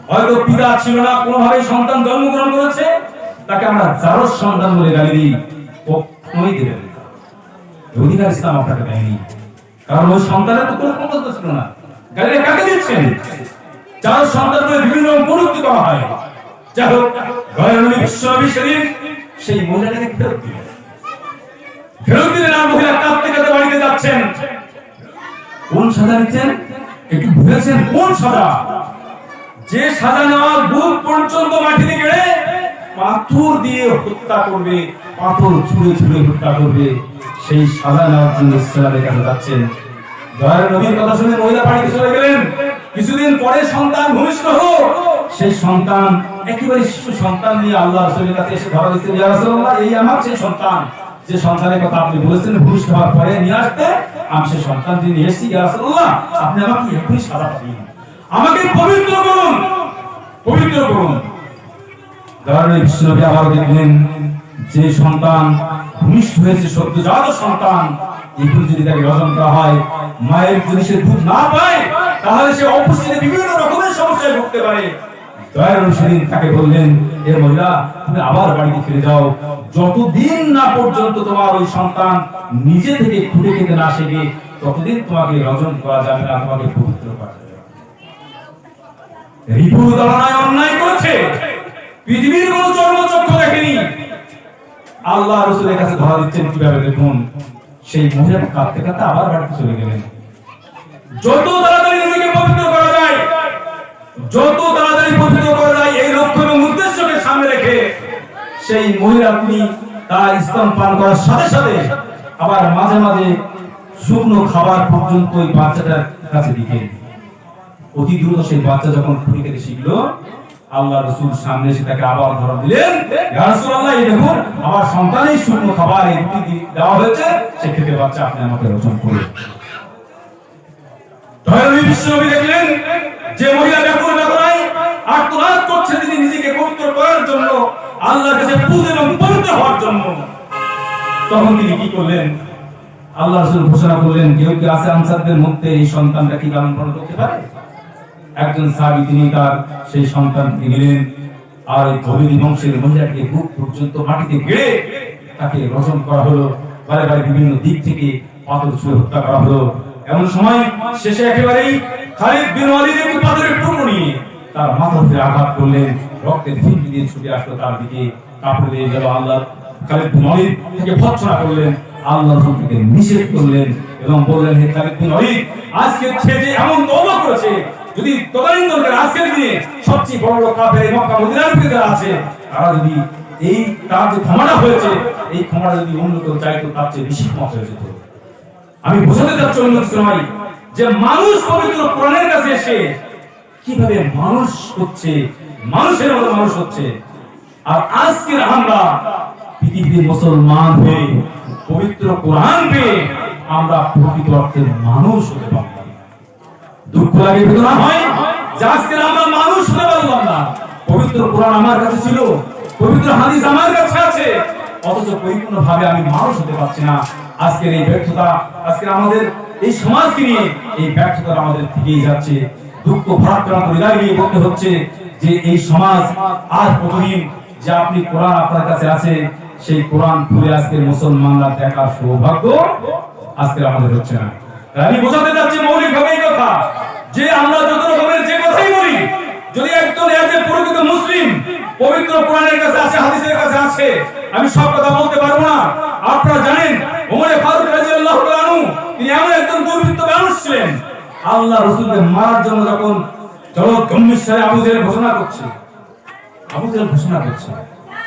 হয়তো পিতা ছিল না, কোনোভাবে সন্তান জন্মগ্রহণ করেছে, তাকে আমরা জারজ সন্তান বলে গালি দিই। কখনোই দেবেন না, অধিকার ইসলাম আপনাকে দেয়নি, কারণ ওই সন্তানের তো কোনো ক্ষমতা ছিল না। গালিটা কাকে দিচ্ছেন? জারজ সন্তান বলে বিভিন্ন কটূক্তি করা হয়। যাই হোক, দয়াময় বিশ্বনবী শরীফ সেই মহিলাটাকে ফেরত দিলেন। আর মহিলা কাঁদতে কাঁদতে বাড়িতে যাচ্ছেন। কোন সাজা নিচ্ছেন? একটু ভুলেছেন কোন সাজা? যে সাজা নেওয়া বুক পর্যন্ত মাটিতে গেড়ে পাথর দিয়ে হত্যা করবে, পাথর ছুঁড়ে ছুঁড়ে হত্যা করবে, সেই সাজা নেওয়ার জন্য ইসলামের কাছে যাচ্ছেন। দয়ার নবীর কথা শুনে মহিলা বাড়িতে চলে গেলেন। কিছুদিন পরে সন্তান ভূমিষ্ঠ হলো। সেই সন্তান একেবারে শিশু সন্তান নিয়ে আল্লাহ রাসূলের কাছে এসে ধরা দিচ্ছেন, ইয়া রাসূলুল্লাহ, এই আমার সেই সন্তান, যে সন্তানের কথা আপনি বলেছেন ভূমিষ্ঠ হওয়ার পরে নিয়ে আসতে, আমি সেই সন্তানটি নিয়ে এসেছি। ইয়া রাসূলুল্লাহ, আপনি আমাকে এখনই সাজা দিন, আমাকে পবিত্র করুন, পবিত্র করুন। দয়ার নবী বিশ্বনবী আবার দেখলেন যে সন্তান ভূমিষ্ঠ হয়েছে, সদ্যজাত সন্তান, এখন যদি তাকে রজন করা হয়, মায়ের যদি সে দুধ না পায়, তাহলে সে অপুষ্টিতে বিভিন্ন রকমের সমস্যায় ভুগতে পারে। দয়ার নবী সেদিন তাকে বললেন, এ মহিলা, তুমি আবার বাড়িতে ফিরে যাও, যতদিন না পর্যন্ত তোমার ওই সন্তান নিজে থেকে খুঁড়ে খেতে না শেখে, ততদিন তোমাকে রজন করা যাবে না, তোমাকে পবিত্র করা যাবে না। রিপুর তুলনায় অন্যায় করেছে, পৃথিবীর কোন চর্মচক্ষু দেখেনি। আল্লাহ রাসূলের কাছে ধরা দিচ্ছেন কিভাবে দেখুন। সেই মহিলা কাঁদতে কাঁদতে আবার বাড়িতে চলে গেলেন। যত তাড়াতাড়ি নিজেকে পবিত্র করা যায়, যত তাড়াতাড়ি পবিত্র করা যায়, এই লক্ষ্য এবং উদ্দেশ্যকে সামনে রেখে সেই মহিলা তিনি তার স্তন পান করার সাথে সাথে আবার মাঝে মাঝে শুকনো খাবার পর্যন্ত ওই বাচ্চাটার কাছে দিতেন। অতি দ্রুত সেই বাচ্চা যখন খুঁড়ি খেতে শিখলো, আল্লাহ রাসূল সামনে এসে তাকে আবার ধরা দিলেন, ইয়া রাসূলুল্লাহ, এই দেখুন আমার সন্তানের শুকনো খাবার এই রুটি দেওয়া হয়েছে, সে খেতে পাচ্ছে, আপনি আমাকে রক্ষা করুন। দয়ার নবী বিশ্বনবী দেখলেন যে মহিলা ব্যাকুল বেদনায় আর্তনাদ করছে, তিনি নিজেকে পবিত্র করার জন্য, আল্লাহর কাছে পূজা এবং পবিত্র হওয়ার জন্য। তখন তিনি কি করলেন? আল্লাহ রাসূল ঘোষণা করলেন, কেউ কি আছে আনসারদের মধ্যে এই সন্তানটা কি লালন পালন করতে পারে? একজন সাহাবী তিনি তার সেই সন্তানকে নিলেন, আর এই ধনী বংশের মহিলাকে বুক পর্যন্ত মাটিতে গেড়ে তাকে রজন করা হলো, বারে বারে বিভিন্ন দিক থেকে পাথর ছুঁড়ে হত্যা করা হলো। এমন সময় শেষে একেবারেই খালিদ বিন ওয়ালিদ একটি পাথরের টুকরো নিয়ে তার মাথাতে আঘাত করলেন, রক্তের ছিটে দিয়ে ছুটে আসলো তার দিকে, কাপড় দিয়ে গেল। আল্লাহ খালিদ বিন ওয়ালিদ তাকে ভৎসনা করলেন, আল্লাহ থেকে নিষেধ করলেন এবং বললেন, হে খালিদ বিন ওয়ালিদ, আজকে ছেড়ে এমন তওবা করেছে, যদি তদানীন্তনকালে আজকের দিনে সবচেয়ে বড় বড় কাফের মক্কা মদিনার ভিতরে আছে, তারা যদি এই তার যে ক্ষমাটা হয়েছে, এই ক্ষমাটা যদি অন্য কেউ চাইতো, তার চেয়ে বেশি ক্ষমা হয়ে যেত। আমি বোঝাতে চাচ্ছি অন্য কিছু নয়, যে মানুষ পবিত্র কোরআনের কাছে এসে কিভাবে মানুষ হচ্ছে, মানুষের মতো মানুষ হচ্ছে। আর আজকের আমরা পৃথিবীর মুসলমান হয়ে পবিত্র কোরআন পেয়ে আমরা প্রকৃত অর্থে মানুষ হতে পারলাম। দুঃখ লাগে, বেদনা হয় যে আজকে আমরা মানুষ হতে পারলাম না। পবিত্র কোরআন আমার কাছে ছিল, পবিত্র হাদিস আমার কাছে আছে, অথচ পরিপূর্ণভাবে আমি মানুষ হতে পারছি না। আজকের এই ব্যর্থতা, আজকে আমাদের এই সমাজকে নিয়ে এই ব্যর্থতা আমাদের থেকেই যাচ্ছে। দুঃখ ভারাক্রান্ত হৃদয় নিয়ে বলতে হচ্ছে যে এই সমাজ আর কতদিন যে আপনি কোরআন আপনার কাছে আছে, সেই কোরআন খুলে আজকে মুসলমানরা দেখার সৌভাগ্য আজকে আমাদের হচ্ছে না। আমি বোঝাতে চাচ্ছি মৌলিকভাবে এই কথা, যে আমরা যত রকমের যে কথাই বলি, যদি একজন এজে প্রকৃত মুসলিম পবিত্র কোরআনের কাছে আছে, হাদিসের কাছে আছে, আমি সব কথা বলতে পারবো না। আপনারা জানেন ওমর ফারুক রাদিয়াল্লাহু তাআলা আনহু তিনি এমন একজন দুর্বৃত্ত মানুষ ছিলেন, আল্লাহ রাসূলকে মারার জন্য যখন জলদ গম্ভীর আবু জেহেল ঘোষণা করছে, আবু জেহেল ঘোষণা করছে,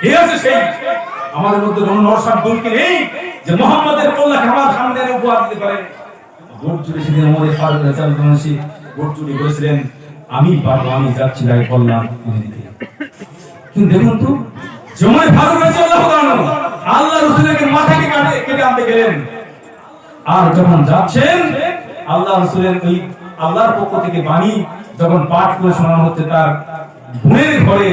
এই আছে সেই আমাদের মধ্যে নরসাদ বলকে নেই যে মুহাম্মাদের কল্যাণকে আমার সামনে উপহার দিতে পারে। ভোট জুড়ে সেদিন ওমর ফারুক রাদিয়াল্লাহু তাআলা ভোট জুড়ে বলেছিলেন, আমি পারবো, আমি যাচ্ছি তাই কল্যাণ করে দিতে। কিন্তু দেখুন তো, ওমর ফারুক রাদিয়াল্লাহু তাআলা আল্লাহ রাসূলের মাথাকে কেটে আনতে গেলেন, আর যখন যাচ্ছেন আল্লাহ রাসূলের ওই আল্লাহর পক্ষ থেকে বাণী যখন পাঠ করে শোনানো হচ্ছে তার বোনের ঘরে,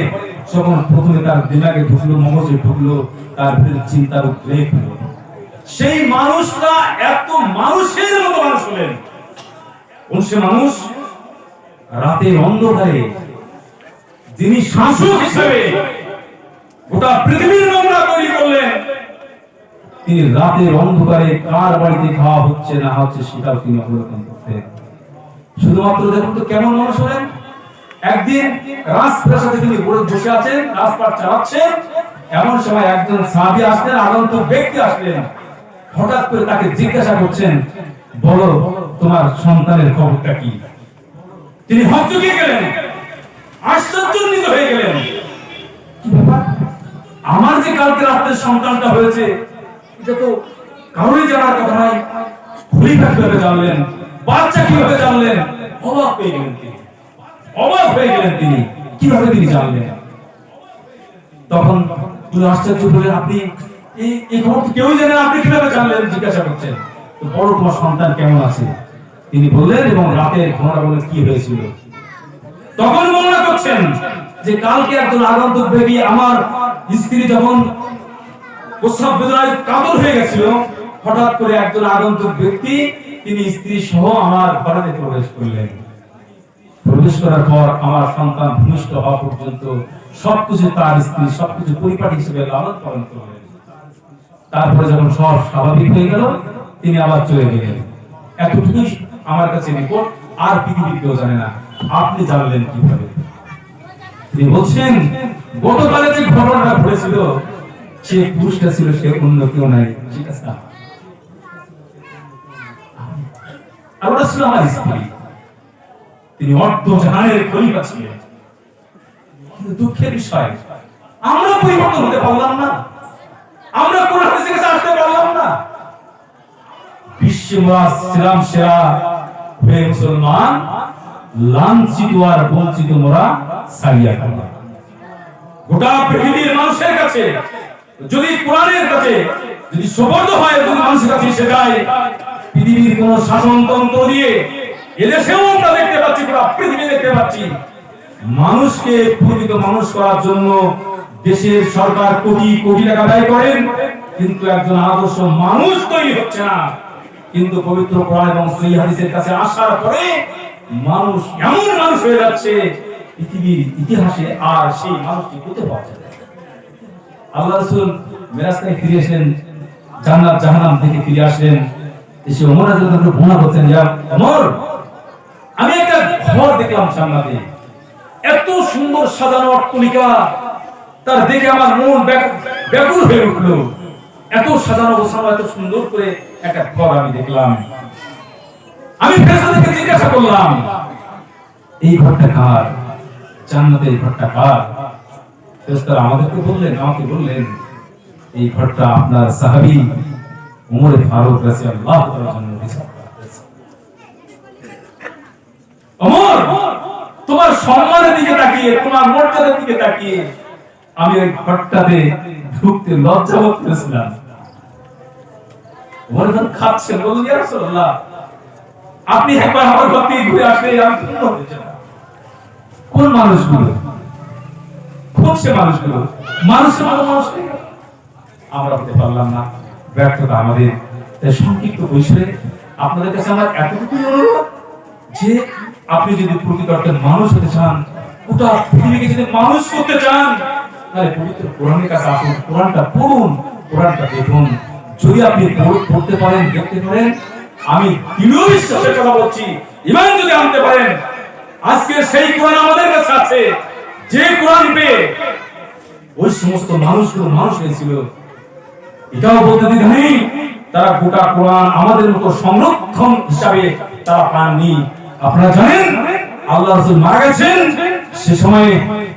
তখন প্রথমে তার দিমাগে ঢুকলো, মগজে ঢুকলো, তার ভিতরে চিন্তার উদ্রেক হলো। সেই মানুষটা এত মানুষের মতো মানুষ হলেন, কোন সে মানুষ? রাতের অন্ধকারে যিনি শাসক হিসেবে গোটা পৃথিবীর নমুনা তৈরি করলেন, তিনি রাতের অন্ধকারে কার বাড়িতে খাওয়া হচ্ছে না হচ্ছে সেটাও তিনি অবলোকন করতেন। শুধুমাত্র দেখুন তো কেমন মানুষ হলেন। একদিন রাজপ্রাসাদে তিনি বসে আছেন, রাজপাট চালাচ্ছেন, এমন সময় একজন সাহাবী আসলেন, আগন্তুক ব্যক্তি আসলেন, হঠাৎ করে তাকে জিজ্ঞাসা করছেন, বলো তোমার সন্তানের খবরটা কি? তিনি হকচকিয়ে গেলেন, আশ্চর্যান্বিত হয়ে গেলেন, কি ব্যাপার? আমার যে কালকে রাতে সন্তানটা হয়েছে, এটা তো কারোরই জানার কথা নয়। খলিফা কিভাবে জানলেন? বাচ্চা কিভাবে জানলেন? অবাক হয়ে গেলেন তিনি, অবাক হয়ে গেলেন তিনি, কিভাবে তিনি জানলেন? তখন তিনি আশ্চর্য হলেন, আপনি এই খবর তো কেউই জানেন, আপনি কিভাবে জানলেন? জিজ্ঞাসা করছেন, তো বড় তোমার সন্তান কেমন আছে? তিনি বললেন এবং রাতে ঘটনা বলে কি হয়েছিল। তখন বর্ণনা করছেন যে কালকে একজন আগন্তুক ব্যক্তি, আমার স্ত্রী যখন প্রস্রাব বেদনায় কাতর হয়ে গেছিল, হঠাৎ করে একজন আগন্তুক ব্যক্তি তিনি স্ত্রী সহ আমার ঘরে প্রবেশ করলেন। প্রবেশ করার পর আমার সন্তান ভূমিষ্ঠ হওয়া পর্যন্ত সবকিছু তার স্ত্রী সবকিছু পরিপাটি হিসেবে লালন পালন করলেন। তারপরে যখন সব স্বাভাবিক হয়ে গেল, তিনি আবার চলে গেলেন। এতটুকুই আমার কাছে রিপোর্ট, আর পৃথিবীর কেউ জানে না। আপনি জানলেন কিভাবে? তিনি বলছেন, গতকালে যে ঘটনাটা ঘটেছিল, সে পুরুষটা ছিল, সে অন্য কেউ নাই, ঠিক আছে? আর ওটা ছিল আমার স্ত্রী। তিনি অর্ধ জাহানের খলিফা ছিলেন। কিন্তু দুঃখের বিষয়, আমরা পরিবর্তন হতে পারলাম না, আমরা কোরআন হাদিসের কাছে আসতে পারলাম না। ছিলাম সেরা হয়ে মুসলমান, লাঞ্ছিত আর বঞ্চিত মোরা সারিয়া করলাম। গোটা পৃথিবীর মানুষের কাছে যদি কোরআনের কাছে যদি সুবর্ণ হয়, যদি মানুষের কাছে এসে যায়, পৃথিবীর কোন শাসনতন্ত্র দিয়ে এদেশেও আমরা দেখতে পাচ্ছি, পুরো পৃথিবী দেখতে পাচ্ছি, মানুষকে প্রকৃত মানুষ করার জন্য দেশের সরকার কোটি কোটি টাকা ব্যয় করেন, কিন্তু একজন আদর্শ মানুষ তৈরি হচ্ছে না। কিন্তু পবিত্র কোরআন এবং সহিহ হাদিসের কাছে আসার পরে মানুষ এমন মানুষ হয়ে যাচ্ছে, পৃথিবীর ইতিহাসে আর সেই মানুষটি হতে পাওয়া যায় না। আল্লাহ রাসূল মিরাজ থেকে ফিরে আসলেন, জান্নাত জাহান্নাম থেকে ফিরে আসলেন। এসে ওমর রাদিয়াল্লাহু আনহু বর্ণনা করতেন, ইয়া ওমর, আমি একটা ঘর দেখলাম জান্নাতে, এত সুন্দর সাজানো অট্টালিকা, তার দেখে আমার মন ব্যাকুল হয়ে উঠলো। এত সাজানো গোছানো, এত সুন্দর করে একটা ঘর আমি দেখলাম। আমি ফেরেশতাদেরকে জিজ্ঞাসা করলাম, এই ঘরটা কার? জান্নাতে এই ঘরটা কার? ফেরেশতারা আমাকে বললেন, এই ঘরটা আপনার সাহাবী ওমর ফারুক রাদিয়াল্লাহু তাআলা আনহু রিজার্ভ করেছে। ওমর, তোমার সম্মানের দিকে তাকিয়ে, তোমার মর্যাদার দিকে তাকিয়ে আমি ওই ঘরটাতে ঢুকতে লজ্জা বোধ করেছিলাম। ওমর যখন খাচ্ছেন, বললেন, ইয়া রাসূলুল্লাহ, আপনি একবার আমার ঘর থেকে ঘুরে আসলে আমি ধন্য হয়ে যাব। কোন মানুষগুলো? কোন সে মানুষগুলো? মানুষের মতো মানুষ আমরা হতে পারলাম না, ব্যর্থতা আমাদের। সংক্ষিপ্ত পরিসরে আপনাদের কাছে আমার এতটুকুই অনুরোধ যে আপনি যদি প্রকৃত অর্থে মানুষ হতে চান, গোটা পৃথিবীকে যদি মানুষ করতে চান, তাহলে পবিত্র কোরআনের কাছে আসুন, কোরআনটা পড়ুন, কোরআনটা দেখুন। যদি আপনি পড়তে পারেন, দেখতে পারেন, আমি দৃঢ় বিশ্বাসের কথা বলছি, ঈমান যদি আনতে পারেন, আজকে সেই কোরআন আমাদের কাছে আছে, যে কোরআন পেয়ে ওই সমস্ত মানুষগুলো মানুষ হয়েছিল। এটাও বলতে দিতে নেই, তারা গোটা কোরআন আমাদের মতো সংরক্ষণ হিসাবে তারা পাননি। আপনারা জানেন, আল্লাহ রাসূল মারা গেছেন, সে সময়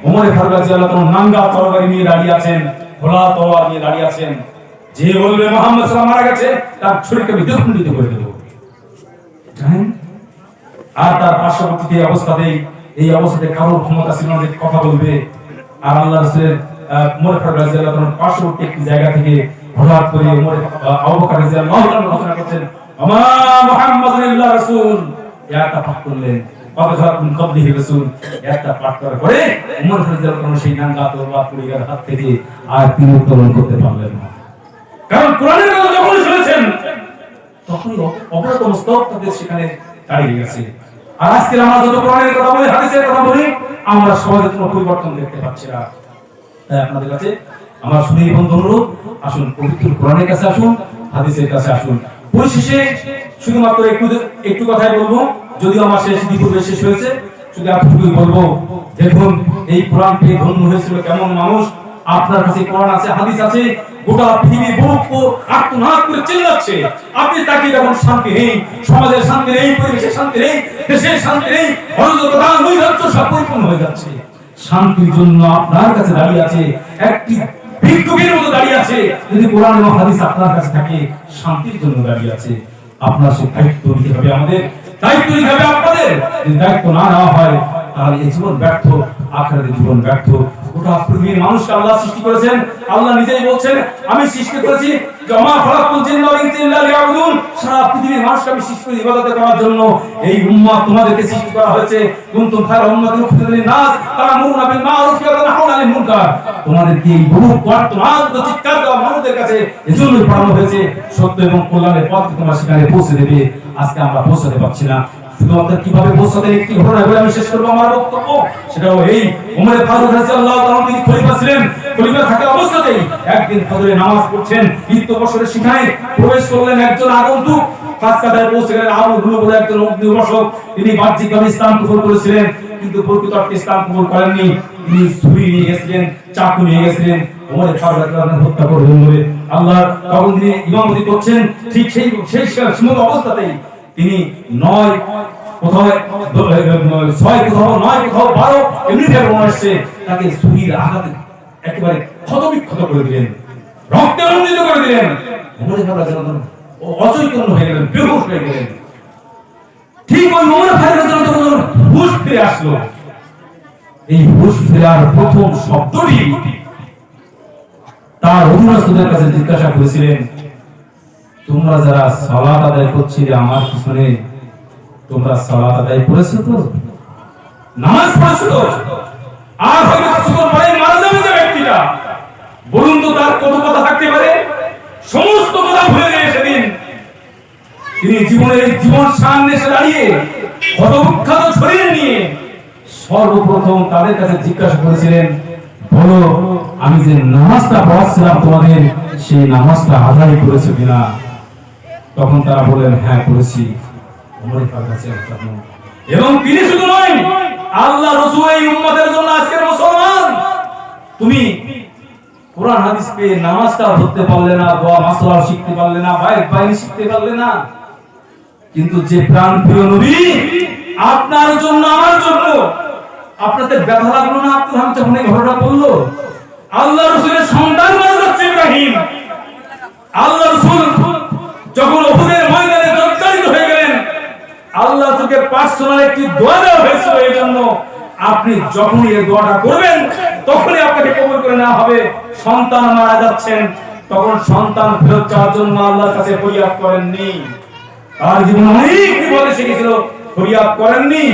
ওমর ফারুক রাদিয়াল্লাহু তাআলা নাঙ্গা তরবারি নিয়ে দাঁড়িয়ে আছেন, খোলা তলোয়ার নিয়ে দাঁড়িয়ে আছেন। যে বলবে মুহাম্মদ সাল্লাল্লাহু আলাইহি ওয়াসাল্লাম মারা গেছে, তার শরীরকে আমি দ্বিখণ্ডিত করে দেব, জানেন? আর তার পার্শ্ববর্তী অবস্থাতেই, এই অবস্থাতে কারোর ক্ষমতা ছিল না যে কথা বলবে। আর আল্লাহ রাসূলের ওমর ফারুক রাদিয়াল্লাহু তাআলা পার্শ্ববর্তী একটি জায়গা থেকে হঠাৎ করে ওমর আবু বকর রাদিয়াল্লাহু তাআলা ঘোষণা করছেন, আমা মুহাম্মাদুন ইল্লা রাসূল, একটা পাঠ করলেন, পাবখাতুন কবলিহি রাসূল, একটা পাঠ করার পরে ওমর রাদিয়াল্লাহু তাআলা সেই নাঙ্গা তলোয়ার পরিবার হাত থেকে আর তিনি উত্তোলন করতে পারলেন না। কারণ কোরআনের কথা যখন শুনেছেন, তখনই অপরাধ মস্তক তাদের সেখানে দাঁড়িয়ে গেছে। আর আজকে আমরা যত কোরআনের কথা বলি, হাদিসের কথা বলি, আমরা সমাজে কোনো পরিবর্তন দেখতে পাচ্ছি না। তাই আপনাদের কাছে আমার সুধী বন্ধু অনুরোধ, আসুন পবিত্র কোরআনের কাছে আসুন, হাদিসের কাছে আসুন। পরিশেষে শুধুমাত্র একটু কথাই বলবো, যদিও আমার শেষ ইতিপূর্বে শেষ হয়েছে, শুধু এতটুকুই বলবো, দেখুন এই কোরআন পেয়ে ধন্য হয়েছিল কেমন মানুষ। আপনার কাছে কোরআন আছে, হাদিস আছে, গোটা পৃথিবীর বুক আর্তনাদ করে চিল্লাচ্ছে, আপনি তাকিয়ে দেখুন, শান্তি নেই, সমাজের শান্তি নেই, পরিবেশের শান্তি নেই, দেশের শান্তি নেই, অরাজকতা, নৈরাজ্য সব পরিপূর্ণ হয়ে যাচ্ছে। শান্তির জন্য আপনার কাছে দাঁড়িয়ে আছে একটি ভিক্ষুকের মতো দাঁড়িয়ে আছে। যদি কোরআন এবং হাদিস আপনার কাছে থাকে, শান্তির জন্য দাঁড়িয়ে আছে। আপনার সে দায়িত্ব নিতে হবে আমাদের। দায়িত্ব নিতে হবে আপনাদের। যদি দায়িত্ব না নেওয়া হয় তাহলে এই জীবন ব্যর্থ, আখিরাতের জীবন ব্যর্থ। গোটা পৃথিবীর মানুষকে আল্লাহ সৃষ্টি করেছেন, আল্লাহ নিজেই বলছেন আমি সৃষ্টি করেছি জামা খালাকুল জিন্না ওয়াল ইনসা ইল্লা লিয়াবুদুন, সারা পৃথিবীর মানুষকে আমি সৃষ্টি করেছি ইবাদত করার জন্য। এই উম্মাহ তোমাদেরকে সৃষ্টি করা হয়েছে, কুনতুম খায়রা উম্মাতিন উখরিজাত লিন-নাস তা'মুরুনা বিল মা'রুফ ওয়া তানহাউনা আনিল মুনকার। তোমাদেরকে এই বহু বর্তমান চিৎকার দেওয়া মানুষদের কাছে এজন্যই পাঠানো হয়েছে, সত্য এবং কল্যাণের পথ তোমরা সেখানে পৌঁছে দেবে। আজকে আমরা পৌঁছাতে পারছি না। শুধুমাত্র কিভাবে পৌঁছাতে একটি ঘটনা বলে আমি শেষ করবো আমার বক্তব্য। সেটা হলো এই ওমর ফারুক রাদিয়াল্লাহু তাআলা তিনি খলিফা ছিলেন, খলিফা থাকা অবস্থাতেই একদিন ফজরে নামাজ পড়ছেন, ঈদ বছরের সেখানে প্রবেশ করলেন একজন আগন্তুক। কাছকাদায় পৌঁছে গেলেন আমর গুলো বলে একজন অগ্নিবর্ষক, তিনি বাহ্যিকভাবে ইসলাম কবুল করেছিলেন কিন্তু প্রকৃত অর্থে ইসলাম কবুল করেননি। তিনি ছুরি নিয়ে গেছিলেন, চাকু নিয়ে গেছিলেন, ওমর ফারুক রাদিয়াল্লাহু তাআলা হত্যা করবেন বলে। আল্লাহ তখন তিনি ইমামতি করছেন, ঠিক সেই সময় অবস্থাতেই তিনি 9 কোথাও 6 কোথাও 9 কোথাও 12 এমনি ভাবে মনে আসছে তাকে ছুরির আঘাতে একেবারে ক্ষতবিক্ষত করে দিলেন, রক্তে রঞ্জিত করে দিলেন। ওমর ফারুক রাদিয়াল্লাহু অচৈতন্য হয়ে গেলেন, বেহুশ হয়ে গেলেন। ঠিক ওই ওমর ফারুক রাদিয়াল্লাহু তাআলা হুঁশ ফিরে আসলো। এই হুঁশ ফেরার প্রথম শব্দটি তার অধীনস্থদের কাছে জিজ্ঞাসা করেছিলেন, তোমরা যারা সালাত আদায় করছিলে আমার পিছনে, তোমরা সালাত আদায় করেছো তো, নামাজ পড়েছো তো? আর হয়তো কিছুক্ষণ পরে মারা যাবে যে ব্যক্তিটা, বলুন তো তার কত কথা থাকতে পারে? সমস্ত কথা ভুলে গিয়ে সেদিন তিনি জীবন সামনে এসে দাঁড়িয়ে ক্ষতবিক্ষত শরীর নিয়ে সর্বপ্রথম তাদের কাছে জিজ্ঞাসা করেছিলেন, বলো আমি যে নামাজটা পড়াচ্ছিলাম তোমাদের, সেই নামাজটা আদায় করেছো কিনা? তখন তারা বললেন হ্যাঁ করেছি। এবং তিনি শুধু নয়, আল্লাহ রাসূল এই উম্মতের জন্য আজকের মুসলমান, তুমি কোরআন হাদিস পেয়ে নামাজটা ধরতে পারলে না, দোয়া মাসলা শিখতে পারলে না, বাইরে শিখতে পারলে না, কিন্তু যে প্রাণ প্রিয় নবী আপনার জন্য আমার জন্য, আপনাদের ব্যথা লাগলো না আপনি যখন এই ঘটনা বললো? আল্লাহ রাসূলের সন্তান মারা যাচ্ছে ইব্রাহিম, আল্লাহ রাসূল যখন উহুদের ময়দানে জর্জরিত হয়ে গেলেন, আল্লাহ থেকে পার্সোনাল একটি দোয়া দেওয়া হয়েছিল এই জন্য আপনি যখনই এই দোয়াটা করবেন তখনই আপনাকে কবুল করে নেওয়া হবে। সন্তান মারা যাচ্ছেন, তখন সন্তান ফেরত চাওয়ার জন্য আল্লাহর কাছে ফরিয়াদ করেননি। তার জীবনে অনেক বিপদে শিখেছিল, ফরিয়াদ করেননি,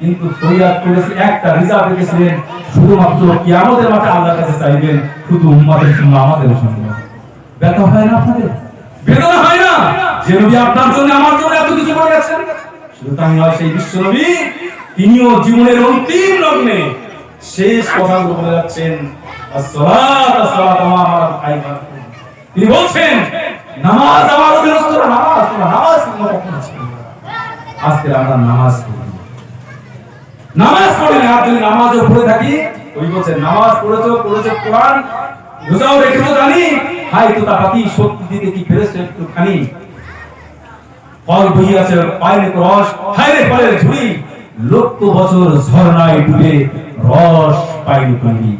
কিন্তু ফরিয়াদ করেছে একটা রিজার্ভ রেখেছিলেন, শুধুমাত্র কিয়ামতের মাঠে আল্লাহর কাছে চাইবেন, শুধু উম্মতের জন্য, আমাদের জন্য। ব্যথা হয় না আপনাদের? বেদনা হয় না যে নবী আপনার জন্য আমার জন্য এত কিছু করে গেছেন? শুধু তাই নয়, সেই বিশ্ব নবী তিনিও জীবনের অন্তিম লগ্নে শেষ কথাগুলো বলে যাচ্ছেন, আসসালাতু আসসালাতু আমার আইমান। তিনি বলছেন নামাজ আমার অধীনস্থ, নামাজ আজকে আমরা নামাজ পড়ি, নামাজ পড়ি না। যদি নামাজও পড়ে থাকি, ওই বলছেন নামাজ পড়েছো কোরআন রোজাও রেখেছো জানি, হাই তো তাকাতি শক্তি দিতে কি ফেরেছো একটুখানি, ফল বই আছে পাইলে রস, হাই রে ফলের ঝুড়ি, লক্ষ বছর ঝর্ণায় ডুবে রস পাইনি তুমি।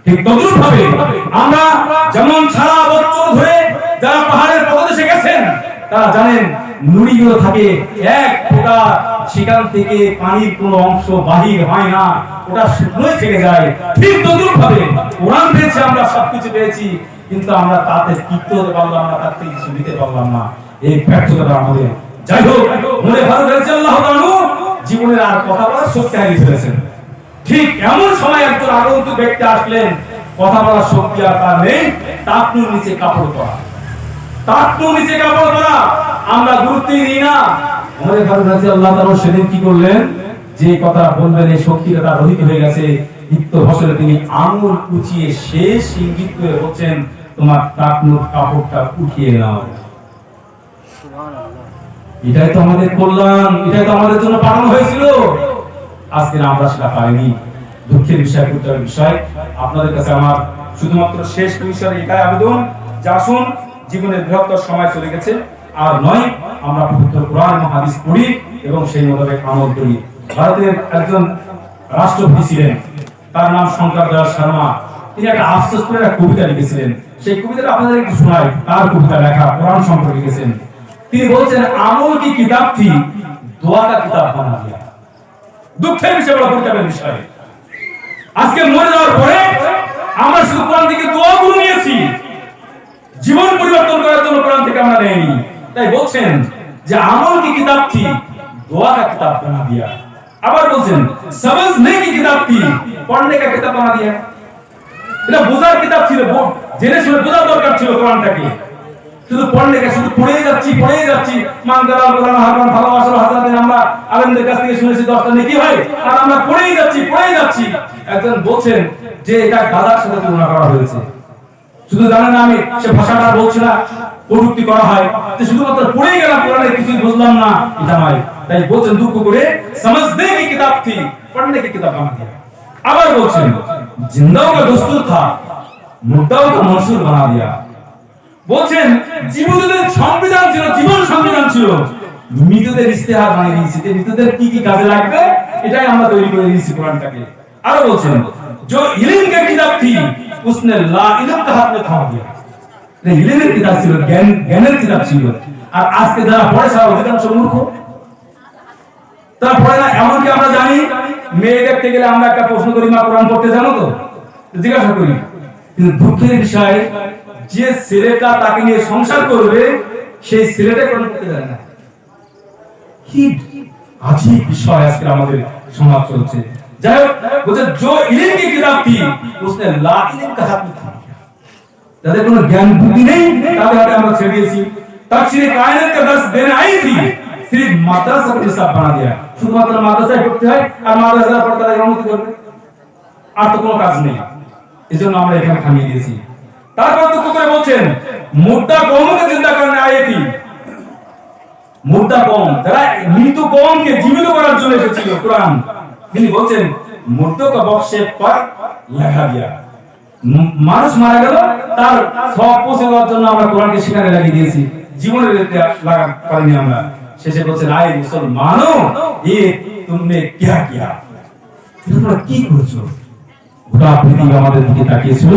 ঠিক তদ্রুপ ভাবে আমরা যেমন সারা বছর ধরে যারা পাহাড়ের প্রদেশে গেছেন তারা জানেন নুড়িগুলো থাকে এক ফোঁটা, সেখান থেকে পানির কোনো অংশ বাহির হয় না, ওটা শুকনোই থেকে যায়। ঠিক তদ্রুপ ভাবে কোরআন পেয়েছি, আমরা সবকিছু পেয়েছি, কিন্তু আমরা তাতে তৃপ্ত হতে পারলাম না, তার থেকে কিছু দিতে পারলাম না। এই ব্যর্থতা আমাদের। যাই হোক, মনে ভালো রয়েছে আল্লাহ তাআলা জীবনের আর কথা বলার শক্তি হারিয়ে ফেলেছেন। ঠিক এমন সময় একজন আগন্তুক ব্যক্তি আসলেন, কথা বলার শক্তি আর তার নেই, টাকনুর নিচে কাপড় পরা, টাকনুর নিচে কাপড় পরা আমরা গুরুত্বই দিই না। মনে ভালো রয়েছে আল্লাহ তাআলা সেদিন কি করলেন, যে কথা বলবেন এই শক্তিটা তার রহিত হয়ে গেছে, ইত্য বছরে তিনি আঙুল কুচিয়ে শেষ ইঙ্গিত করে বলছেন, তোমার টাকনুর কাপড়টা উঠিয়ে নাও। এটাই তো আমাদের কল্যাণ, এটাই তো আমাদের জন্য পাঠানো হয়েছিল। আজকে আমরা সেটা পাইনি, দুঃখের বিষয়, ক্ষুদ্রের বিষয়। আপনাদের কাছে আমার শুধুমাত্র শেষ বিষয় এটাই আবেদন যে আসুন, জীবনের বৃহত্তর সময় চলে গেছে, আর নয় আমরা পবিত্র কোরআন এবং হাদিস পড়ি এবং সেই মোতাবেক আমল করি। ভারতের একজন রাষ্ট্রপতি ছিলেন, তার নাম শঙ্কর দয়াল শর্মা। তিনি একটা আফসোস করে একটা কবিতা লিখেছিলেন, সেই কবিতাটা আপনাদের একটু শোনাই। তার কবিতা লেখা, কোরআন সম্পর্কে লিখেছেন। তিনি বলছেন, আমল কি কিতাব থी দোয়া কা কিতাব বানা দিয়া। দুঃখের বিষয়, বড় পরিতাপের বিষয়, আজকে মরে যাওয়ার পরে আমরা শুধু কোরআন থেকে দোয়াগুলো নিয়েছি, জীবন পরিবর্তন করার জন্য কোরআন থেকে আমরা নেইনি। তাই বলছেন যে আমল কি কিতাব থি, দোয়া কা কিতাব বানা দিয়া। আবার বলছেন समझने की किताब थी, पढ़ने का किताब बना दिया। এটা বোঝার কিতাব ছিল, জেনে শুনে বোঝার দরকার ছিল কোরআনটাকে। শুধু পড়লে শুধু পড়েই যাচ্ছি মান গালাল কোরআন হারমান ভালোবাসার হাজারদিন আমরা আলেমদের কাছ থেকে শুনেছি 10টা নেকি হয়, আর আমরা পড়েই যাচ্ছি। একজন বলছেন যে এটা গাধার সাথে তুলনা করা হয়েছে। শুধু জানেন না, আমি সে ভাষাটা বলছি না, প্রযুক্তি করা হয় যে শুধুমাত্র পড়েই গেলাম, কোরআনে কিছুই বুঝলাম না, এটা নয়। তাই বলছেন দুঃখ করে समझने की किताब थी, पढ़ने की किताब बना दिया। আবার বলছেন जिंदाओं का दस्तूर था, मुर्दाओं का मंशूर बना दिया। বলছেন জীবদের সংবিধান ছিল, জীবন সংবিধান ছিল, মৃতদের ইস্তেহার বানিয়ে দিয়েছি, যে মৃতদের কি কি কাজে লাগবে এটাই আমরা তৈরি করে দিয়েছি কোরআনটাকে। আরো বলছেন जो इल्म की किताब थी उसने ला इल्म का हाथ में थाम दिया। ये इल्मेর কিতাব ছিল, জ্ঞানের কিতাব ছিল। আর আজকে যারা পড়ে তারা অধিকাংশ মূর্খ, তারা পড়ে না। এমনকি আমরা জানি, মেয়ে দেখতে গেলে আমরা একটা প্রশ্ন করি, মা কোরআন পড়তে জানো তো, জিজ্ঞাসা করি। কিন্তু দুঃখের বিষয়, যে ছেলেটা তাকে নিয়ে সংসার করবে সেই ছেলেটা কোরআন পড়তে জানে না। কি আজীব বিষয় আজকে আমাদের সমাজ চলছে। যাই হোক, বলছে जो इल्म की किताब थी उसने ला इल्म का हाथ में थाम दिया। যাদের কোনো জ্ঞান বুদ্ধি নেই তাদের হাতে আমরা ছেড়ে দিয়েছি। তাফসীরে কায়নাত का दर्श देने आई थी, सिर्फ মাদ্রাসা का हिसाब बना दिया। শুধুমাত্র মাদ্রাসায় পড়তে হয়, আর মাদ্রাসায় পড়তে হয় অনুমতি করবে, আর তো কোনো কাজ নেই। এজন্য আমরা এখানে থামিয়ে দিয়েছি। তারপর দুঃখ করে বলছেন মুর্দা কওমকে জিন্দা করতে আয়ে থি। মুর্দা কওম, যারা মৃত কওমকে জীবিত করার জন্য এসেছিল কোরআন, তিনি বলছেন মুর্দো কা বক্সে পর লাগা দিয়া। মানুষ মারা গেল, তার সব পৌঁছে দেওয়ার জন্য আমরা কোরআনকে সেখানে লাগিয়ে দিয়েছি, জীবনের লাগা পারিনি আমরা। শেষে বলছেন আয় মুসলমানো, ये तुमने क्या किया, তোমরা কি করেছো? গোটা পৃথিবী আমাদের দিকে তাকিয়েছিল।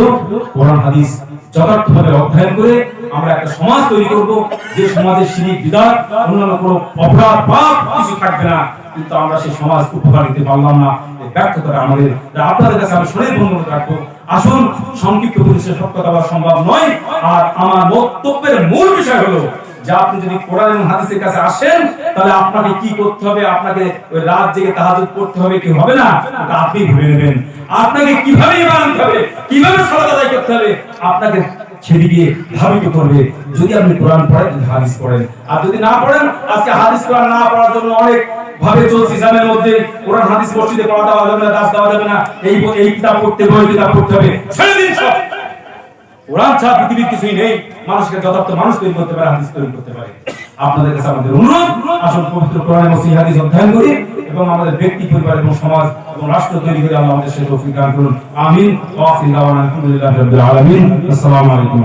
কোরআন হাদিস যথার্থভাবে অধ্যয়ন করে আমরা একটা সমাজ তৈরি করব, যে সমাজে শিরক বিদআত অন্যান্য কোনো অপরাধ পাপ কিছু থাকবে না। কিন্তু আমরা সেই সমাজ উপহার দিতে পারলাম না, এই ব্যর্থতা আমাদের। আপনাদের কাছে আমি শরীর বন্ধ রাখবো। আসুন, সংক্ষিপ্ত পরিচয় সব কথা বলা সম্ভব নয়। আর আমার বক্তব্যের মূল বিষয় হলো যে আপনি যদি কোরআন এবং হাদিসের কাছে আসেন, তাহলে আপনাকে কি করতে হবে? আপনাকে ওই রাত জেগে তাহাজ্জুদ পড়তে হবে কি হবে না, এটা আপনি ভেবে নেবেন। আপনাকে কিভাবে ঈমান আনতে হবে, কিভাবে সালাত আদায় করতে হবে, আপনাকে সেদিকে ধাবিত করবে। যদি আপনি কোরআন পড়েন, হাদিস পড়েন। আর যদি না পড়েন, আজকে হাদিস কোরআন না পড়ার জন্য অনেক ভাবে চলছে ইসলামের মধ্যে। কোরআন হাদিস মসজিদে পড়া দেওয়া যাবে না, দাস দেওয়া যাবে না, এই কিতাব পড়তে হবে, কিতাব পড়তে হবে। ছেড়ে দিন সব। কোরআন ছাড়া পৃথিবীর কিছুই নেই। মানুষকে যথার্থ মানুষ তৈরি করতে পারে, হাদিস তৈরি করতে পারে। আপনাদের কাছে আমাদের অনুরোধ, আসুন পবিত্র কোরআন এবং সহিহ হাদিস অধ্যয়ন করি এবং আমাদের ব্যক্তি, পরিবার এবং সমাজ এবং রাষ্ট্র তৈরি করে আল্লাহ আমাদের সেই তৌফিক দান করুন। আমিন। ওয়া আখিরু দাওয়ানা আলহামদুলিল্লাহি রাব্বিল আলামিন। আসসালামু আলাইকুম।